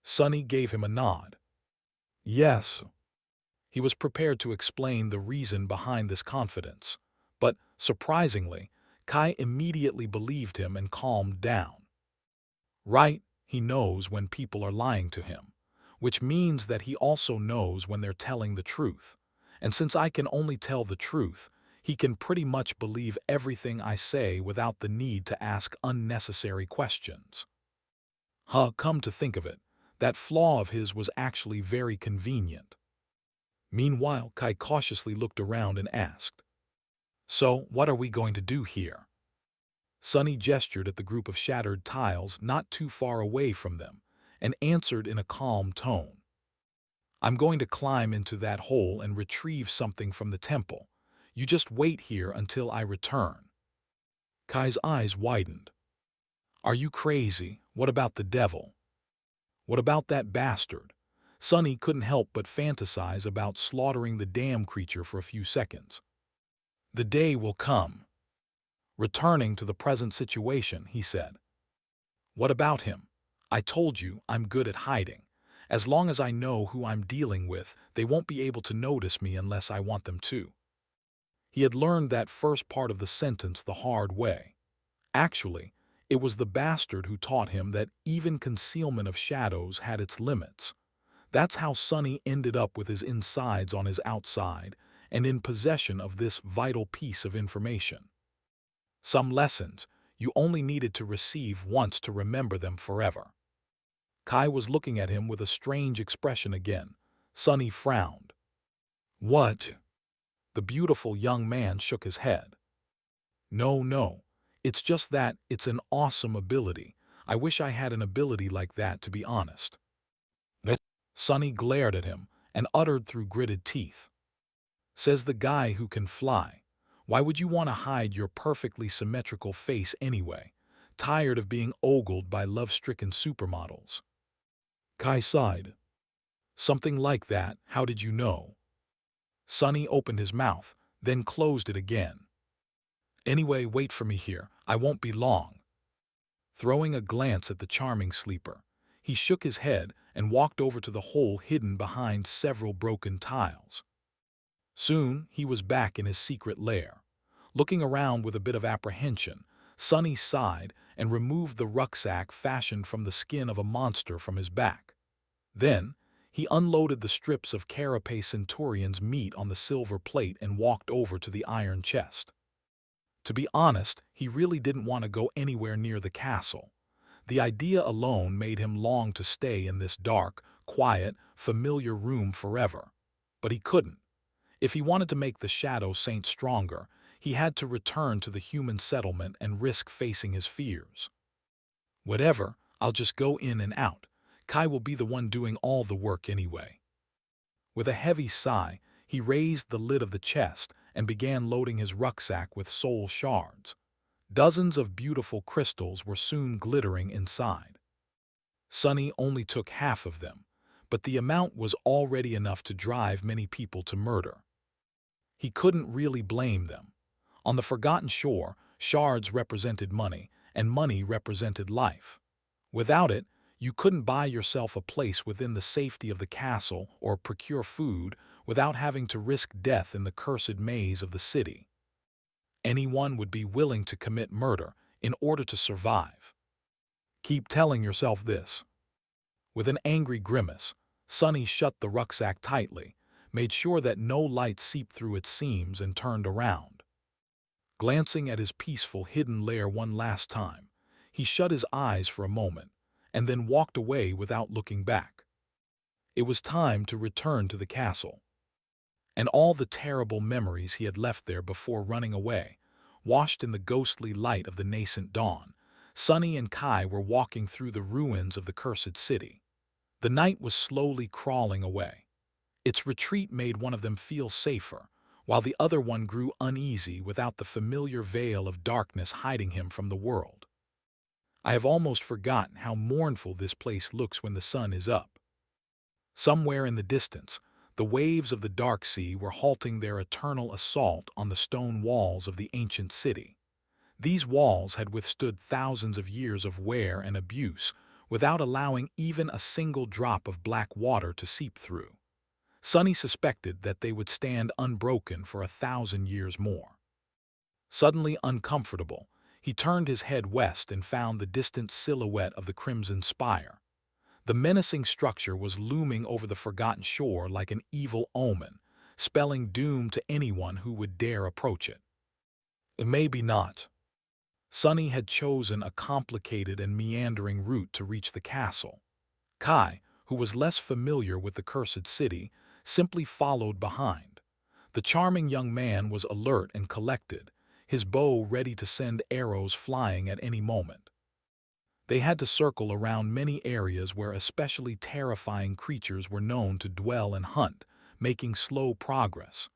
Sonny gave him a nod. Yes. He was prepared to explain the reason behind this confidence. But, surprisingly, Kai immediately believed him and calmed down. Right, he knows when people are lying to him, which means that he also knows when they're telling the truth. And since I can only tell the truth, he can pretty much believe everything I say without the need to ask unnecessary questions. Come to think of it, that flaw of his was actually very convenient. Meanwhile, Kai cautiously looked around and asked, "So, what are we going to do here?" Sonny gestured at the group of shattered tiles not too far away from them and answered in a calm tone. "I'm going to climb into that hole and retrieve something from the temple. You just wait here until I return." Kai's eyes widened. "Are you crazy? What about the devil? What about that bastard?" Sonny couldn't help but fantasize about slaughtering the damn creature for a few seconds. "The day will come." Returning to the present situation, he said, "What about him? I told you I'm good at hiding. As long as I know who I'm dealing with, they won't be able to notice me unless I want them to." He had learned that first part of the sentence the hard way. Actually, it was the bastard who taught him that even concealment of shadows had its limits. That's how Sonny ended up with his insides on his outside and in possession of this vital piece of information. Some lessons you only needed to receive once to remember them forever. Kai was looking at him with a strange expression again. Sonny frowned. "What?" The beautiful young man shook his head. No, it's just that it's an awesome ability. I wish I had an ability like that, to be honest." Sonny glared at him and uttered through gritted teeth. "Says the guy who can fly. Why would you want to hide your perfectly symmetrical face anyway? Tired of being ogled by love-stricken supermodels?" Kai sighed. "Something like that. How did you know?" Sonny opened his mouth, then closed it again. "Anyway, wait for me here. I won't be long." Throwing a glance at the charming sleeper, he shook his head and walked over to the hole hidden behind several broken tiles. Soon, he was back in his secret lair. Looking around with a bit of apprehension, Sonny sighed and removed the rucksack fashioned from the skin of a monster from his back. Then, he unloaded the strips of Carapace Centurion's meat on the silver plate and walked over to the iron chest. To be honest, he really didn't want to go anywhere near the castle. The idea alone made him long to stay in this dark, quiet, familiar room forever. But he couldn't. If he wanted to make the Shadow Saint stronger, he had to return to the human settlement and risk facing his fears. "Whatever, I'll just go in and out. Kai will be the one doing all the work anyway." With a heavy sigh, he raised the lid of the chest and began loading his rucksack with soul shards. Dozens of beautiful crystals were soon glittering inside. Sonny only took half of them, but the amount was already enough to drive many people to murder. He couldn't really blame them. On the Forgotten Shore, shards represented money, and money represented life. Without it, you couldn't buy yourself a place within the safety of the castle or procure food without having to risk death in the cursed maze of the city. Anyone would be willing to commit murder in order to survive. Keep telling yourself this. With an angry grimace, Sonny shut the rucksack tightly, made sure that no light seeped through its seams, and turned around. Glancing at his peaceful hidden lair one last time, he shut his eyes for a moment, and then walked away without looking back. It was time to return to the castle. And all the terrible memories he had left there before running away, washed in the ghostly light of the nascent dawn, Sonny and Kai were walking through the ruins of the cursed city. The night was slowly crawling away. Its retreat made one of them feel safer, while the other one grew uneasy without the familiar veil of darkness hiding him from the world. I have almost forgotten how mournful this place looks when the sun is up. Somewhere in the distance, the waves of the dark sea were halting their eternal assault on the stone walls of the ancient city. These walls had withstood thousands of years of wear and abuse, without allowing even a single drop of black water to seep through. Sunny suspected that they would stand unbroken for 1,000 years more. Suddenly uncomfortable, he turned his head west and found the distant silhouette of the Crimson Spire. The menacing structure was looming over the forgotten shore like an evil omen, spelling doom to anyone who would dare approach it. Maybe not. Sunny had chosen a complicated and meandering route to reach the castle. Kai, who was less familiar with the cursed city, simply followed behind. The charming young man was alert and collected, his bow ready to send arrows flying at any moment. They had to circle around many areas where especially terrifying creatures were known to dwell and hunt, making slow progress.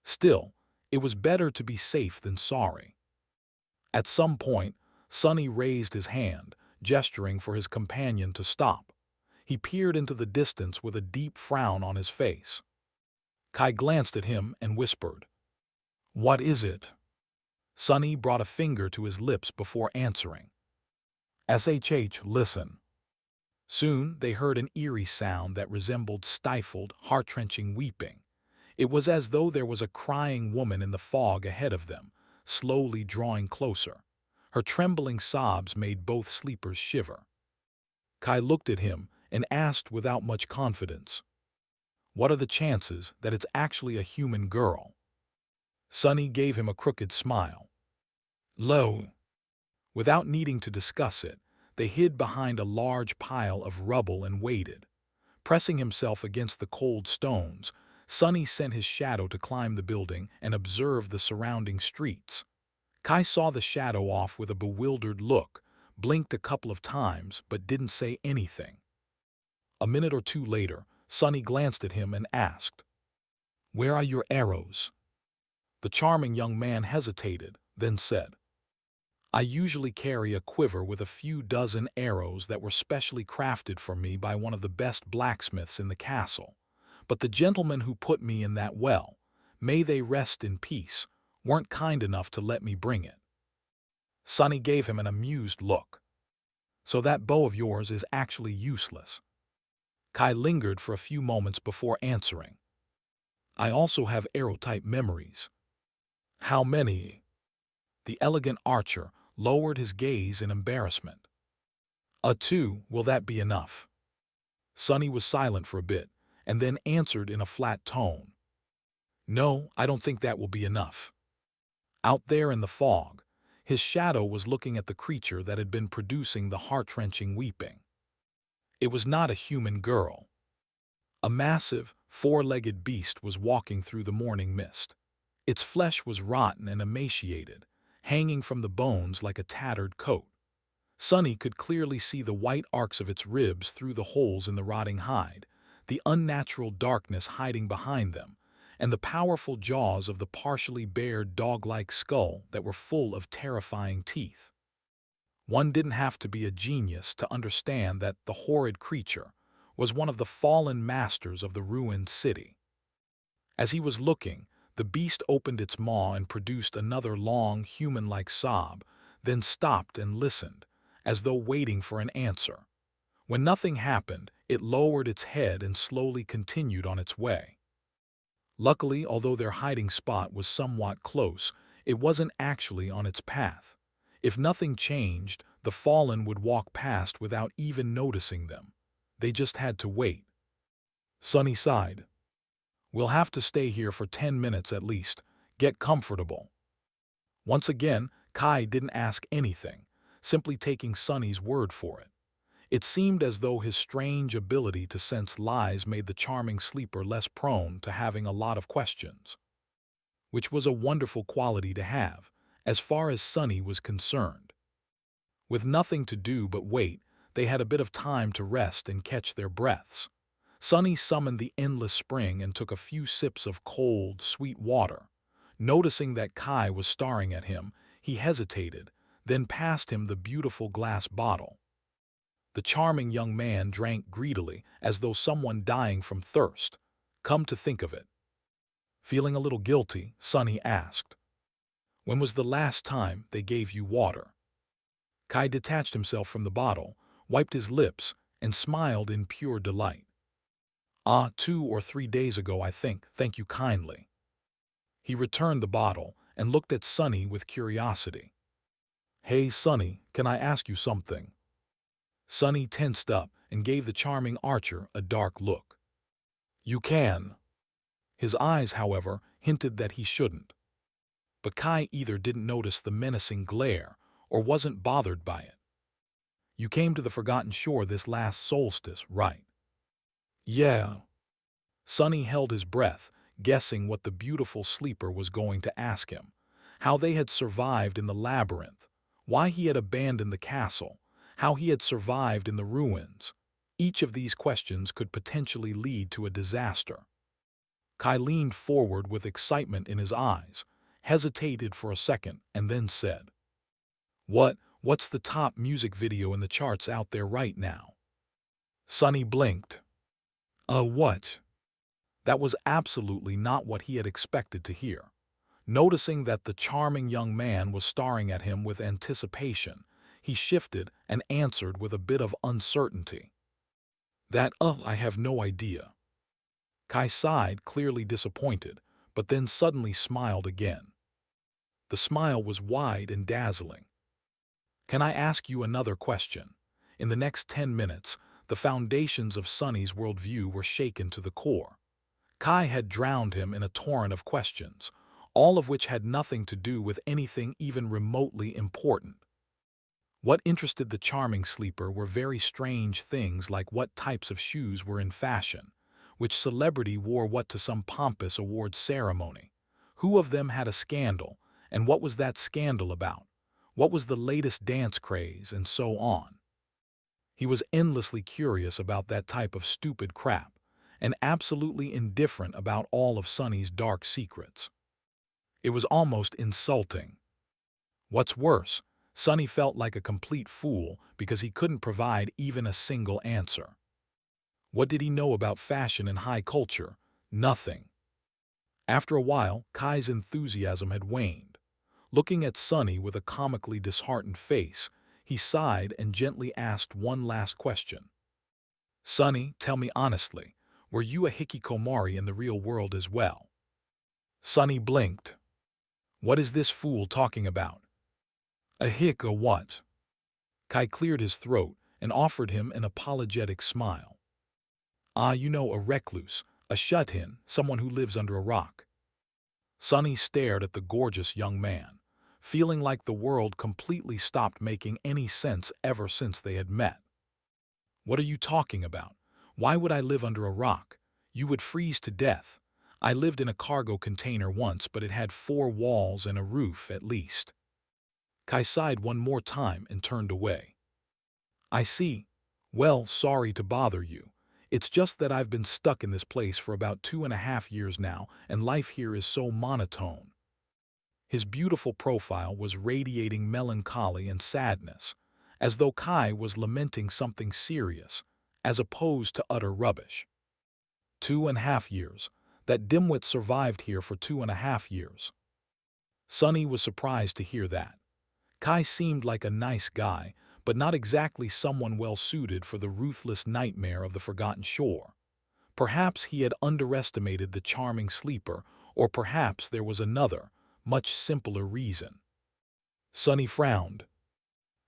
Still, it was better to be safe than sorry. At some point, Sunny raised his hand, gesturing for his companion to stop. He peered into the distance with a deep frown on his face. Kai glanced at him and whispered, "What is it?" Sunny brought a finger to his lips before answering. "SHH, listen." Soon they heard an eerie sound that resembled stifled, heart-wrenching weeping. It was as though there was a crying woman in the fog ahead of them, slowly drawing closer. Her trembling sobs made both sleepers shiver. Kai looked at him and asked without much confidence, "What are the chances that it's actually a human girl?" Sunny gave him a crooked smile. "Low." Without needing to discuss it, they hid behind a large pile of rubble and waited. Pressing himself against the cold stones, Sunny sent his shadow to climb the building and observe the surrounding streets. Kai saw the shadow off with a bewildered look, blinked a couple of times but didn't say anything. A minute or two later, Sunny glanced at him and asked, "Where are your arrows?" The charming young man hesitated, then said, "I usually carry a quiver with a few dozen arrows that were specially crafted for me by one of the best blacksmiths in the castle. But the gentlemen who put me in that well, may they rest in peace, weren't kind enough to let me bring it." Sunny gave him an amused look. "So that bow of yours is actually useless?" Kai lingered for a few moments before answering, "I also have arrow-type memories." "How many?" The elegant archer lowered his gaze in embarrassment. "Two, will that be enough?" Sunny was silent for a bit, and then answered in a flat tone, "No, I don't think that will be enough." Out there in the fog, his shadow was looking at the creature that had been producing the heart-wrenching weeping. It was not a human girl. A massive, four-legged beast was walking through the morning mist. Its flesh was rotten and emaciated, hanging from the bones like a tattered coat. Sunny could clearly see the white arcs of its ribs through the holes in the rotting hide, the unnatural darkness hiding behind them, and the powerful jaws of the partially bared dog-like skull that were full of terrifying teeth. One didn't have to be a genius to understand that the horrid creature was one of the fallen masters of the ruined city. As he was looking, the beast opened its maw and produced another long, human-like sob, then stopped and listened, as though waiting for an answer. When nothing happened, it lowered its head and slowly continued on its way. Luckily, although their hiding spot was somewhat close, it wasn't actually on its path. If nothing changed, the fallen would walk past without even noticing them. They just had to wait. Sunny sighed. "We'll have to stay here for 10 minutes at least. Get comfortable." Once again, Kai didn't ask anything, simply taking Sunny's word for it. It seemed as though his strange ability to sense lies made the charming sleeper less prone to having a lot of questions, which was a wonderful quality to have, as far as Sunny was concerned. With nothing to do but wait, they had a bit of time to rest and catch their breaths. Sunny summoned the endless spring and took a few sips of cold, sweet water. Noticing that Kai was staring at him, he hesitated, then passed him the beautiful glass bottle. The charming young man drank greedily, as though someone dying from thirst. Come to think of it. Feeling a little guilty, Sunny asked, "When was the last time they gave you water?" Kai detached himself from the bottle, wiped his lips, and smiled in pure delight. "Ah, 2 or 3 days ago, I think. Thank you kindly." He returned the bottle and looked at Sonny with curiosity. "Hey, Sonny, can I ask you something?" Sonny tensed up and gave the charming archer a dark look. "You can." His eyes, however, hinted that he shouldn't. But Kai either didn't notice the menacing glare or wasn't bothered by it. "You came to the Forgotten Shore this last solstice, right?" "Yeah." Sonny held his breath, guessing what the beautiful sleeper was going to ask him. How they had survived in the labyrinth, why he had abandoned the castle, how he had survived in the ruins. Each of these questions could potentially lead to a disaster. Kai leaned forward with excitement in his eyes, hesitated for a second, and then said, What's the top music video in the charts out there right now?" Sonny blinked. What?" That was absolutely not what he had expected to hear. Noticing that the charming young man was staring at him with anticipation, he shifted and answered with a bit of uncertainty. I have no idea." Kai sighed, clearly disappointed, but then suddenly smiled again. The smile was wide and dazzling. "Can I ask you another question?" In the next 10 minutes, the foundations of Sonny's worldview were shaken to the core. Kai had drowned him in a torrent of questions, all of which had nothing to do with anything even remotely important. What interested the charming sleeper were very strange things like what types of shoes were in fashion, which celebrity wore what to some pompous award ceremony, who of them had a scandal, and what was that scandal about, what was the latest dance craze, and so on. He was endlessly curious about that type of stupid crap, and absolutely indifferent about all of Sonny's dark secrets. It was almost insulting. What's worse, Sonny felt like a complete fool because he couldn't provide even a single answer. What did he know about fashion and high culture? Nothing. After a while, Kai's enthusiasm had waned. Looking at Sonny with a comically disheartened face, he sighed and gently asked one last question. "Sonny, tell me honestly, were you a hikikomori in the real world as well?" Sonny blinked. "What is this fool talking about?" A what?" Kai cleared his throat and offered him an apologetic smile. A recluse, a shut-in, someone who lives under a rock." Sonny stared at the gorgeous young man, feeling like the world completely stopped making any sense ever since they had met. "What are you talking about? Why would I live under a rock? You would freeze to death. I lived in a cargo container once, but it had 4 walls and a roof at least." Kai sighed one more time and turned away. "I see. Well, sorry to bother you. It's just that I've been stuck in this place for about 2.5 years now, and life here is so monotone." His beautiful profile was radiating melancholy and sadness, as though Kai was lamenting something serious, as opposed to utter rubbish. 2.5 years. That dimwit survived here for 2.5 years. Sonny was surprised to hear that. Kai seemed like a nice guy, but not exactly someone well-suited for the ruthless nightmare of the Forgotten Shore. Perhaps he had underestimated the charming sleeper, or perhaps there was another, much simpler reason. Sonny frowned.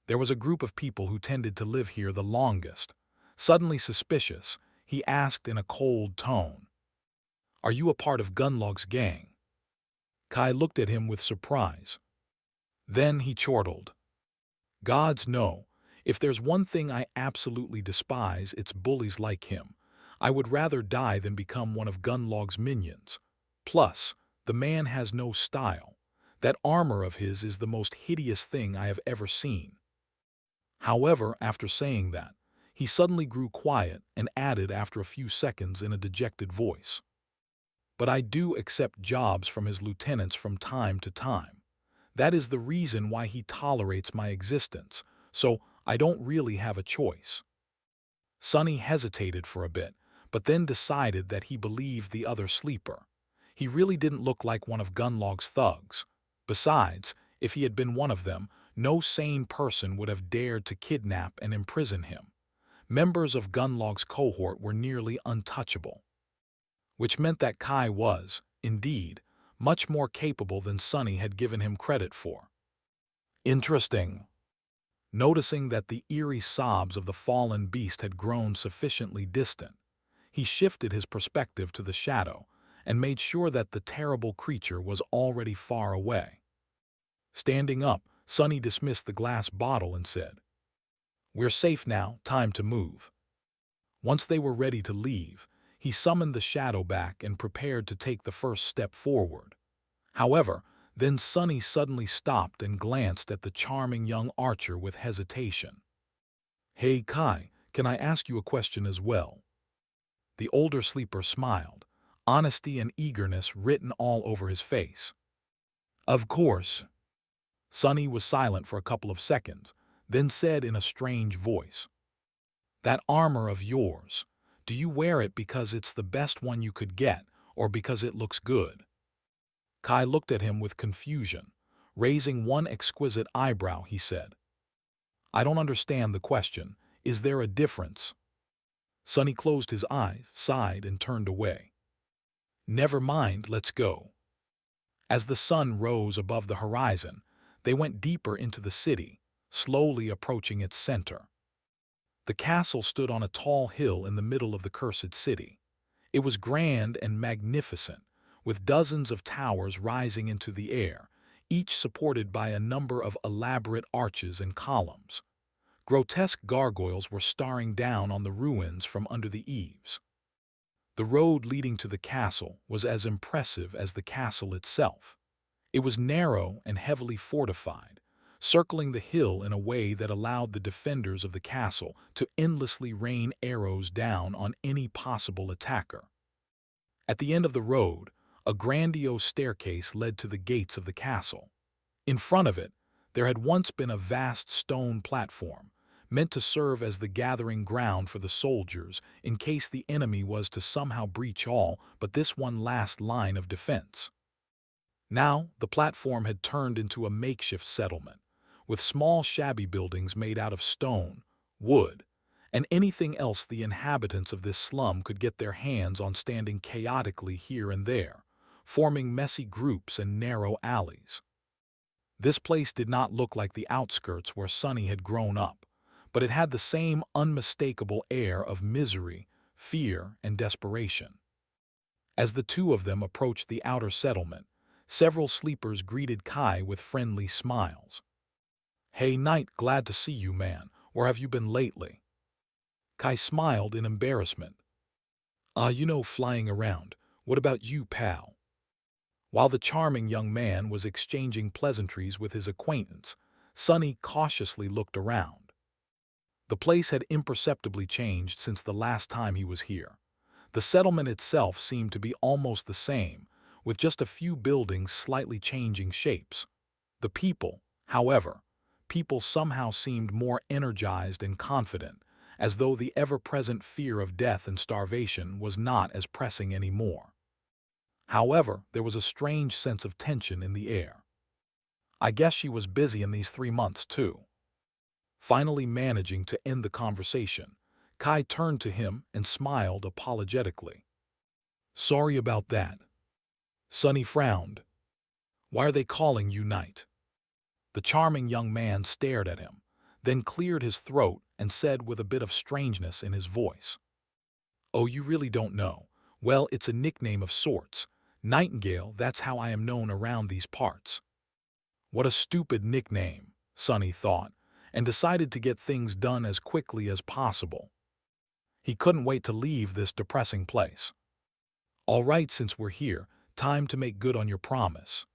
There was a group of people who tended to live here the longest. Suddenly suspicious, he asked in a cold tone, "Are you a part of Gunlog's gang?" Kai looked at him with surprise. Then he chortled. "Gods, no. If there's one thing I absolutely despise, it's bullies like him. I would rather die than become one of Gunlog's minions. Plus, the man has no style. That armor of his is the most hideous thing I have ever seen." However, after saying that, he suddenly grew quiet and added after a few seconds in a dejected voice, "But I do accept jobs from his lieutenants from time to time. That is the reason why he tolerates my existence, so I don't really have a choice." Sonny hesitated for a bit, but then decided that he believed the other sleeper. He really didn't look like one of Gunlog's thugs. Besides, if he had been one of them, no sane person would have dared to kidnap and imprison him. members of Gunlog's cohort were nearly untouchable, which meant that Kai was, indeed, much more capable than Sunny had given him credit for. Interesting. Noticing that the eerie sobs of the fallen beast had grown sufficiently distant, he shifted his perspective to the shadow and made sure that the terrible creature was already far away. Standing up, Sunny dismissed the glass bottle and said, "We're safe now, time to move." Once they were ready to leave, he summoned the shadow back and prepared to take the first step forward. However, then Sunny suddenly stopped and glanced at the charming young archer with hesitation. "Hey Kai, can I ask you a question as well?" The older sleeper smiled, honesty and eagerness written all over his face. "Of course." Sunny was silent for a couple of seconds, then said in a strange voice, "That armor of yours, do you wear it because it's the best one you could get, or because it looks good?" Kai looked at him with confusion. Raising one exquisite eyebrow, he said, "I don't understand the question. Is there a difference?" Sunny closed his eyes, sighed, and turned away. "Never mind, let's go." As the sun rose above the horizon, they went deeper into the city, slowly approaching its center. The castle stood on a tall hill in the middle of the cursed city. It was grand and magnificent, with dozens of towers rising into the air, each supported by a number of elaborate arches and columns. Grotesque gargoyles were staring down on the ruins from under the eaves. The road leading to the castle was as impressive as the castle itself. It was narrow and heavily fortified, circling the hill in a way that allowed the defenders of the castle to endlessly rain arrows down on any possible attacker. At the end of the road, a grandiose staircase led to the gates of the castle. In front of it, there had once been a vast stone platform, meant to serve as the gathering ground for the soldiers in case the enemy was to somehow breach all but this one last line of defense. Now, the platform had turned into a makeshift settlement, with small shabby buildings made out of stone, wood, and anything else the inhabitants of this slum could get their hands on standing chaotically here and there, forming messy groups and narrow alleys. This place did not look like the outskirts where Sunny had grown up, but it had the same unmistakable air of misery, fear, and desperation. As the two of them approached the outer settlement, several sleepers greeted Kai with friendly smiles. "Hey Knight, glad to see you, man. Where have you been lately?" Kai smiled in embarrassment. Flying around. What about you, pal?" While the charming young man was exchanging pleasantries with his acquaintance, Sunny cautiously looked around. The place had imperceptibly changed since the last time he was here. The settlement itself seemed to be almost the same, with just a few buildings slightly changing shapes. The people, however, somehow seemed more energized and confident, as though the ever-present fear of death and starvation was not as pressing anymore. However, there was a strange sense of tension in the air. "I guess she was busy in these 3 months, too." Finally managing to end the conversation, Kai turned to him and smiled apologetically. "Sorry about that." Sunny frowned. "Why are they calling you Knight?" The charming young man stared at him, then cleared his throat and said with a bit of strangeness in his voice, "Oh, you really don't know? Well, it's a nickname of sorts. Nightingale, that's how I am known around these parts." What a stupid nickname, Sunny thought, and decided to get things done as quickly as possible. He couldn't wait to leave this depressing place. "All right, since we're here, time to make good on your promise."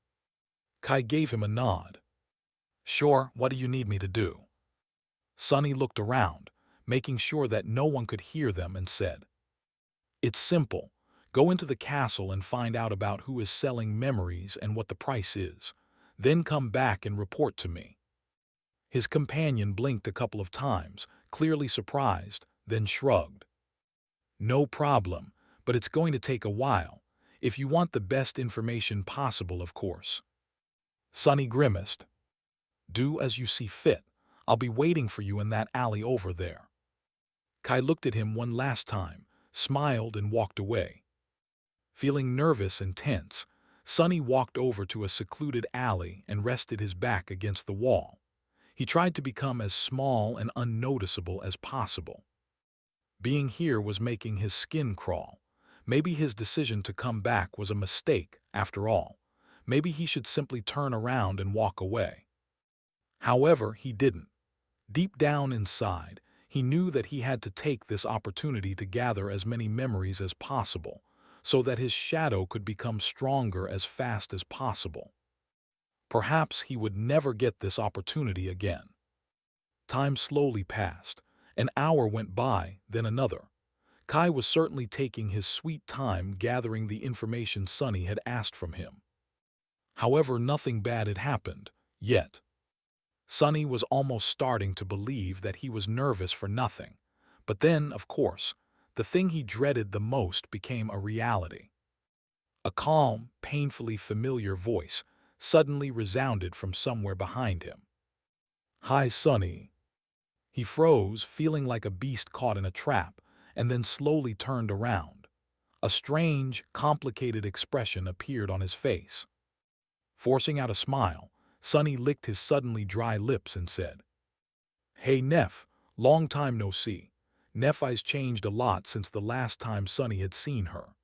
Kai gave him a nod. "Sure, what do you need me to do?" Sunny looked around, making sure that no one could hear them, and said, "It's simple. Go into the castle and find out about who is selling memories and what the price is. Then come back and report to me." His companion blinked a couple of times, clearly surprised, then shrugged. "No problem, but it's going to take a while. If you want the best information possible, of course." Sunny grimaced. "Do as you see fit. I'll be waiting for you in that alley over there." Kai looked at him one last time, smiled and walked away. Feeling nervous and tense, Sonny walked over to a secluded alley and rested his back against the wall. He tried to become as small and unnoticeable as possible. Being here was making his skin crawl. Maybe his decision to come back was a mistake, after all. Maybe he should simply turn around and walk away. However, he didn't. Deep down inside, he knew that he had to take this opportunity to gather as many memories as possible, so that his shadow could become stronger as fast as possible. Perhaps he would never get this opportunity again. Time slowly passed. An hour went by, then another. Kai was certainly taking his sweet time gathering the information Sonny had asked from him. However, nothing bad had happened, yet. Sonny was almost starting to believe that he was nervous for nothing. But then, of course, the thing he dreaded the most became a reality. A calm, painfully familiar voice suddenly resounded from somewhere behind him. "Hi, Sonny." He froze, feeling like a beast caught in a trap, and then slowly turned around. A strange, complicated expression appeared on his face. Forcing out a smile, Sonny licked his suddenly dry lips and said, "Hey, Neff, long time no see." Nephi's changed a lot since the last time Sonny had seen her.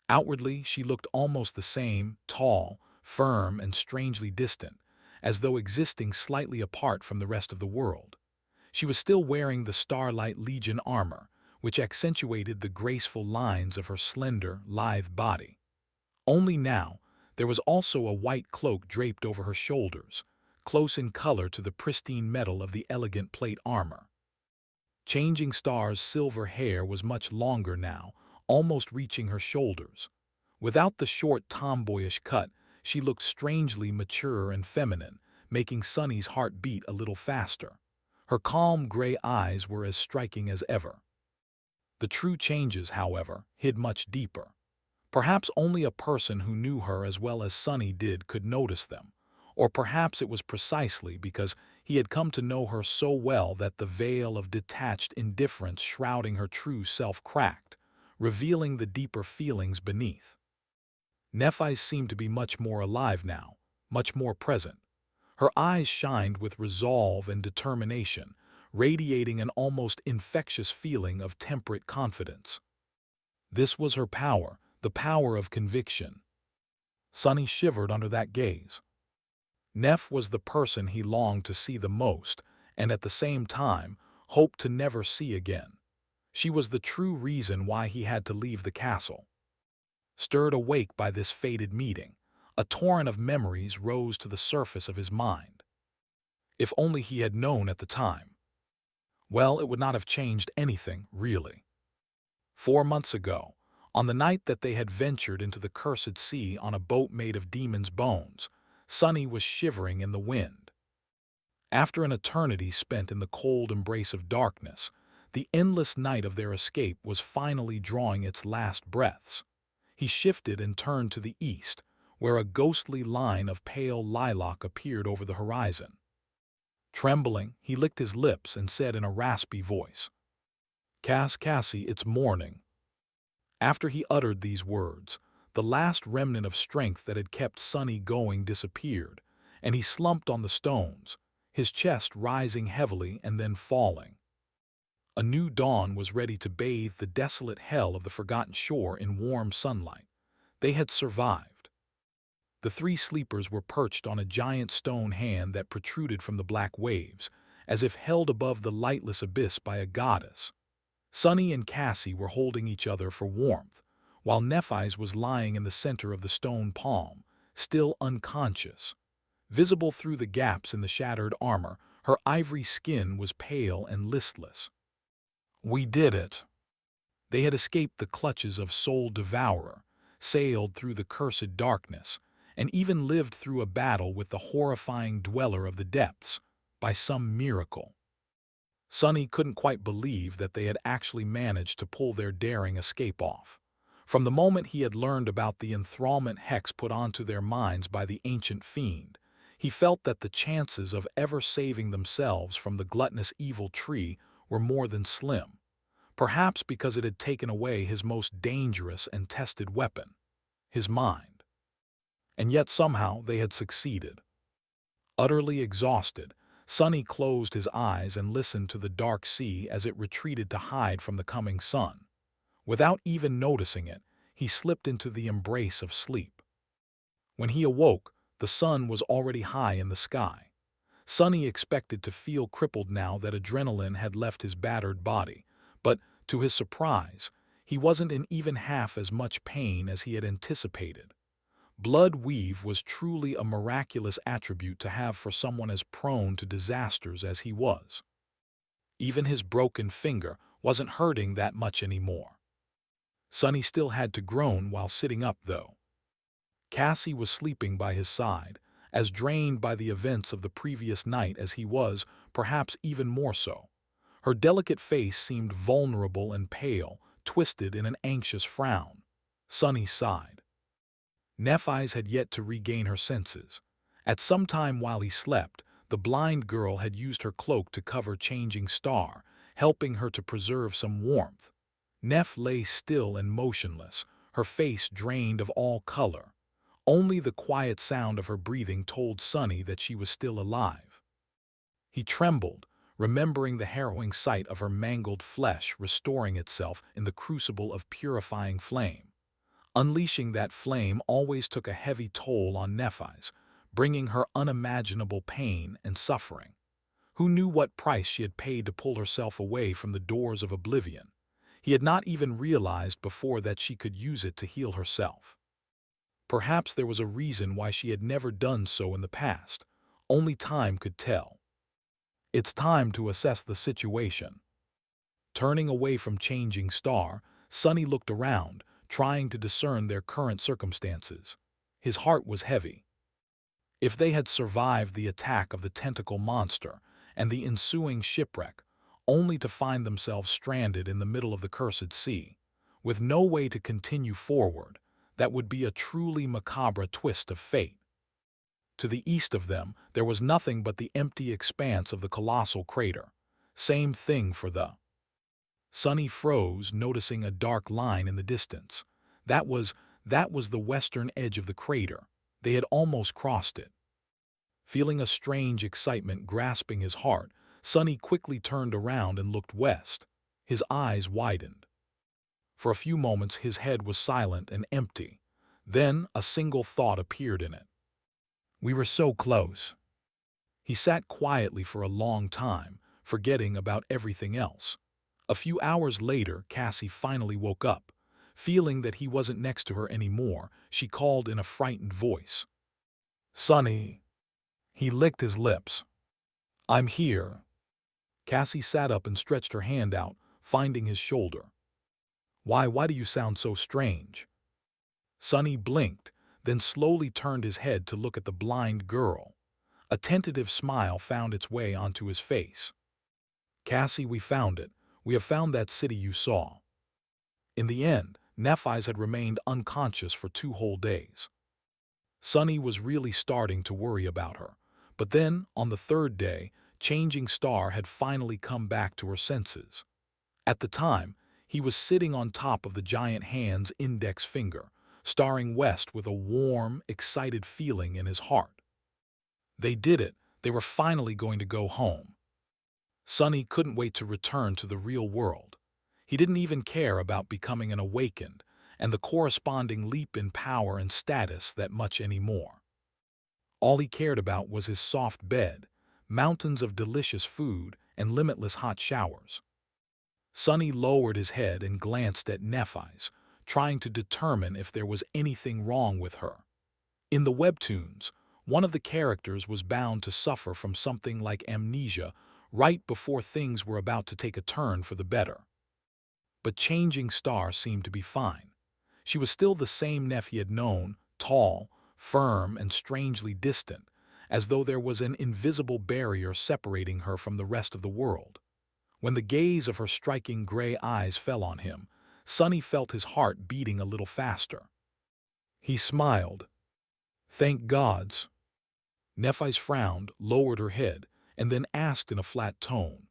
Outwardly, she looked almost the same, tall, firm, and strangely distant, as though existing slightly apart from the rest of the world. She was still wearing the Starlight Legion armor, which accentuated the graceful lines of her slender, lithe body. Only now, there was also a white cloak draped over her shoulders, close in color to the pristine metal of the elegant plate armor. Changing Star's silver hair was much longer now, almost reaching her shoulders. Without the short tomboyish cut, she looked strangely mature and feminine, making Sonny's heart beat a little faster. Her calm gray eyes were as striking as ever. The true changes, however, hid much deeper. Perhaps only a person who knew her as well as Sonny did could notice them, or perhaps it was precisely because he had come to know her so well that the veil of detached indifference shrouding her true self cracked, revealing the deeper feelings beneath. Nephi's seemed to be much more alive now, much more present. Her eyes shined with resolve and determination, radiating an almost infectious feeling of temperate confidence. This was her power, the power of conviction. Sonny shivered under that gaze. Neph was the person he longed to see the most, and at the same time, hoped to never see again. She was the true reason why he had to leave the castle. Stirred awake by this fated meeting, a torrent of memories rose to the surface of his mind. If only he had known at the time. Well, it would not have changed anything, really. 4 months ago, on the night that they had ventured into the cursed sea on a boat made of demons' bones, Sonny was shivering in the wind. After an eternity spent in the cold embrace of darkness, the endless night of their escape was finally drawing its last breaths. He shifted and turned to the east, where a ghostly line of pale lilac appeared over the horizon. Trembling, he licked his lips and said in a raspy voice, Cassie, it's morning." After he uttered these words, the last remnant of strength that had kept Sonny going disappeared, and he slumped on the stones, his chest rising heavily and then falling. A new dawn was ready to bathe the desolate hell of the forgotten shore in warm sunlight. They had survived. The 3 sleepers were perched on a giant stone hand that protruded from the black waves, as if held above the lightless abyss by a goddess. Sonny and Cassie were holding each other for warmth, while Nephi's was lying in the center of the stone palm, still unconscious. Visible through the gaps in the shattered armor, her ivory skin was pale and listless. "We did it." They had escaped the clutches of Soul Devourer, sailed through the cursed darkness, and even lived through a battle with the horrifying Dweller of the Depths, by some miracle. Sonny couldn't quite believe that they had actually managed to pull their daring escape off. From the moment he had learned about the enthrallment hex put onto their minds by the ancient fiend, he felt that the chances of ever saving themselves from the gluttonous evil tree were more than slim. perhaps because it had taken away his most dangerous and tested weapon, his mind. And yet somehow they had succeeded. Utterly exhausted, Sonny closed his eyes and listened to the dark sea as it retreated to hide from the coming sun. Without even noticing it, he slipped into the embrace of sleep. When he awoke, the sun was already high in the sky. Sonny expected to feel crippled now that adrenaline had left his battered body, but to his surprise, he wasn't in even half as much pain as he had anticipated. Blood weave was truly a miraculous attribute to have for someone as prone to disasters as he was. Even his broken finger wasn't hurting that much anymore. Sonny still had to groan while sitting up, though. Cassie was sleeping by his side, as drained by the events of the previous night as he was, perhaps even more so. Her delicate face seemed vulnerable and pale, twisted in an anxious frown. Sonny sighed. Nephi's had yet to regain her senses. At some time while he slept, the blind girl had used her cloak to cover Changing Star, helping her to preserve some warmth. Neph lay still and motionless, her face drained of all color. Only the quiet sound of her breathing told Sonny that she was still alive. He trembled, remembering the harrowing sight of her mangled flesh restoring itself in the crucible of purifying flame. Unleashing that flame always took a heavy toll on Nephi's, bringing her unimaginable pain and suffering. Who knew what price she had paid to pull herself away from the doors of oblivion? He had not even realized before that she could use it to heal herself. Perhaps there was a reason why she had never done so in the past. Only time could tell. It's time to assess the situation. Turning away from Changing Star, Sonny looked around, trying to discern their current circumstances. His heart was heavy. If they had survived the attack of the tentacle monster and the ensuing shipwreck, only to find themselves stranded in the middle of the cursed sea, with no way to continue forward, that would be a truly macabre twist of fate. To the east of them, there was nothing but the empty expanse of the colossal crater. Same thing for the... Sonny froze, noticing a dark line in the distance. That was the western edge of the crater. They had almost crossed it. Feeling a strange excitement grasping his heart, Sonny quickly turned around and looked west. His eyes widened. For a few moments his head was silent and empty. Then a single thought appeared in it. We were so close. He sat quietly for a long time, forgetting about everything else. A few hours later, Cassie finally woke up. Feeling that he wasn't next to her anymore, she called in a frightened voice. "Sonny." He licked his lips. "I'm here." Cassie sat up and stretched her hand out, finding his shoulder. Why do you sound so strange?" Sonny blinked, then slowly turned his head to look at the blind girl. A tentative smile found its way onto his face. "Cassie, we found it. We have found that city you saw." In the end, Nephi's had remained unconscious for 2 whole days. Sonny was really starting to worry about her. But then, on the 3rd day, Changing Star had finally come back to her senses. At the time, he was sitting on top of the giant hand's index finger, staring west with a warm, excited feeling in his heart. They did it. They were finally going to go home. Sonny couldn't wait to return to the real world. He didn't even care about becoming an awakened and the corresponding leap in power and status that much anymore. All he cared about was his soft bed, mountains of delicious food, and limitless hot showers. Sonny lowered his head and glanced at Nephi's, trying to determine if there was anything wrong with her. In the webtoons, one of the characters was bound to suffer from something like amnesia right before things were about to take a turn for the better. But Changing Star seemed to be fine. She was still the same Neph he had known, tall, firm, and strangely distant, as though there was an invisible barrier separating her from the rest of the world. When the gaze of her striking gray eyes fell on him, Sonny felt his heart beating a little faster. He smiled. "Thank gods." Nephi's frowned, lowered her head, and then asked in a flat tone,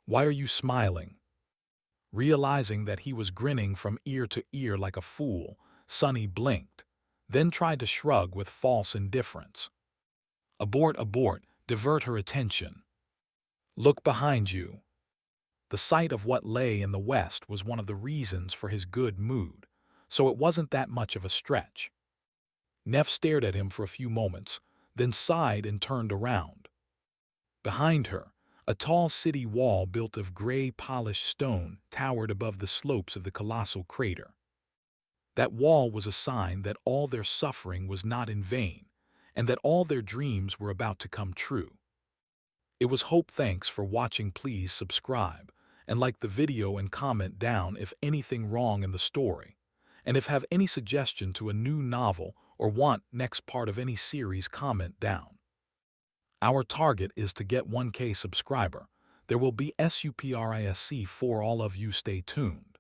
"Why are you smiling?" Realizing that he was grinning from ear to ear like a fool, Sonny blinked, then tried to shrug with false indifference. Abort, abort, divert her attention. Look behind you. The sight of what lay in the west was one of the reasons for his good mood, so it wasn't that much of a stretch. Neff stared at him for a few moments, then sighed and turned around. Behind her, a tall city wall built of gray polished stone towered above the slopes of the colossal crater. That wall was a sign that all their suffering was not in vain, and that all their dreams were about to come true. It was Hope. Thanks for watching. Please subscribe and like the video and comment down if anything wrong in the story. And if have any suggestion to a new novel or want next part of any series, comment down. Our target is to get 1K subscriber. There will be SUPRISC for all of you. Stay tuned.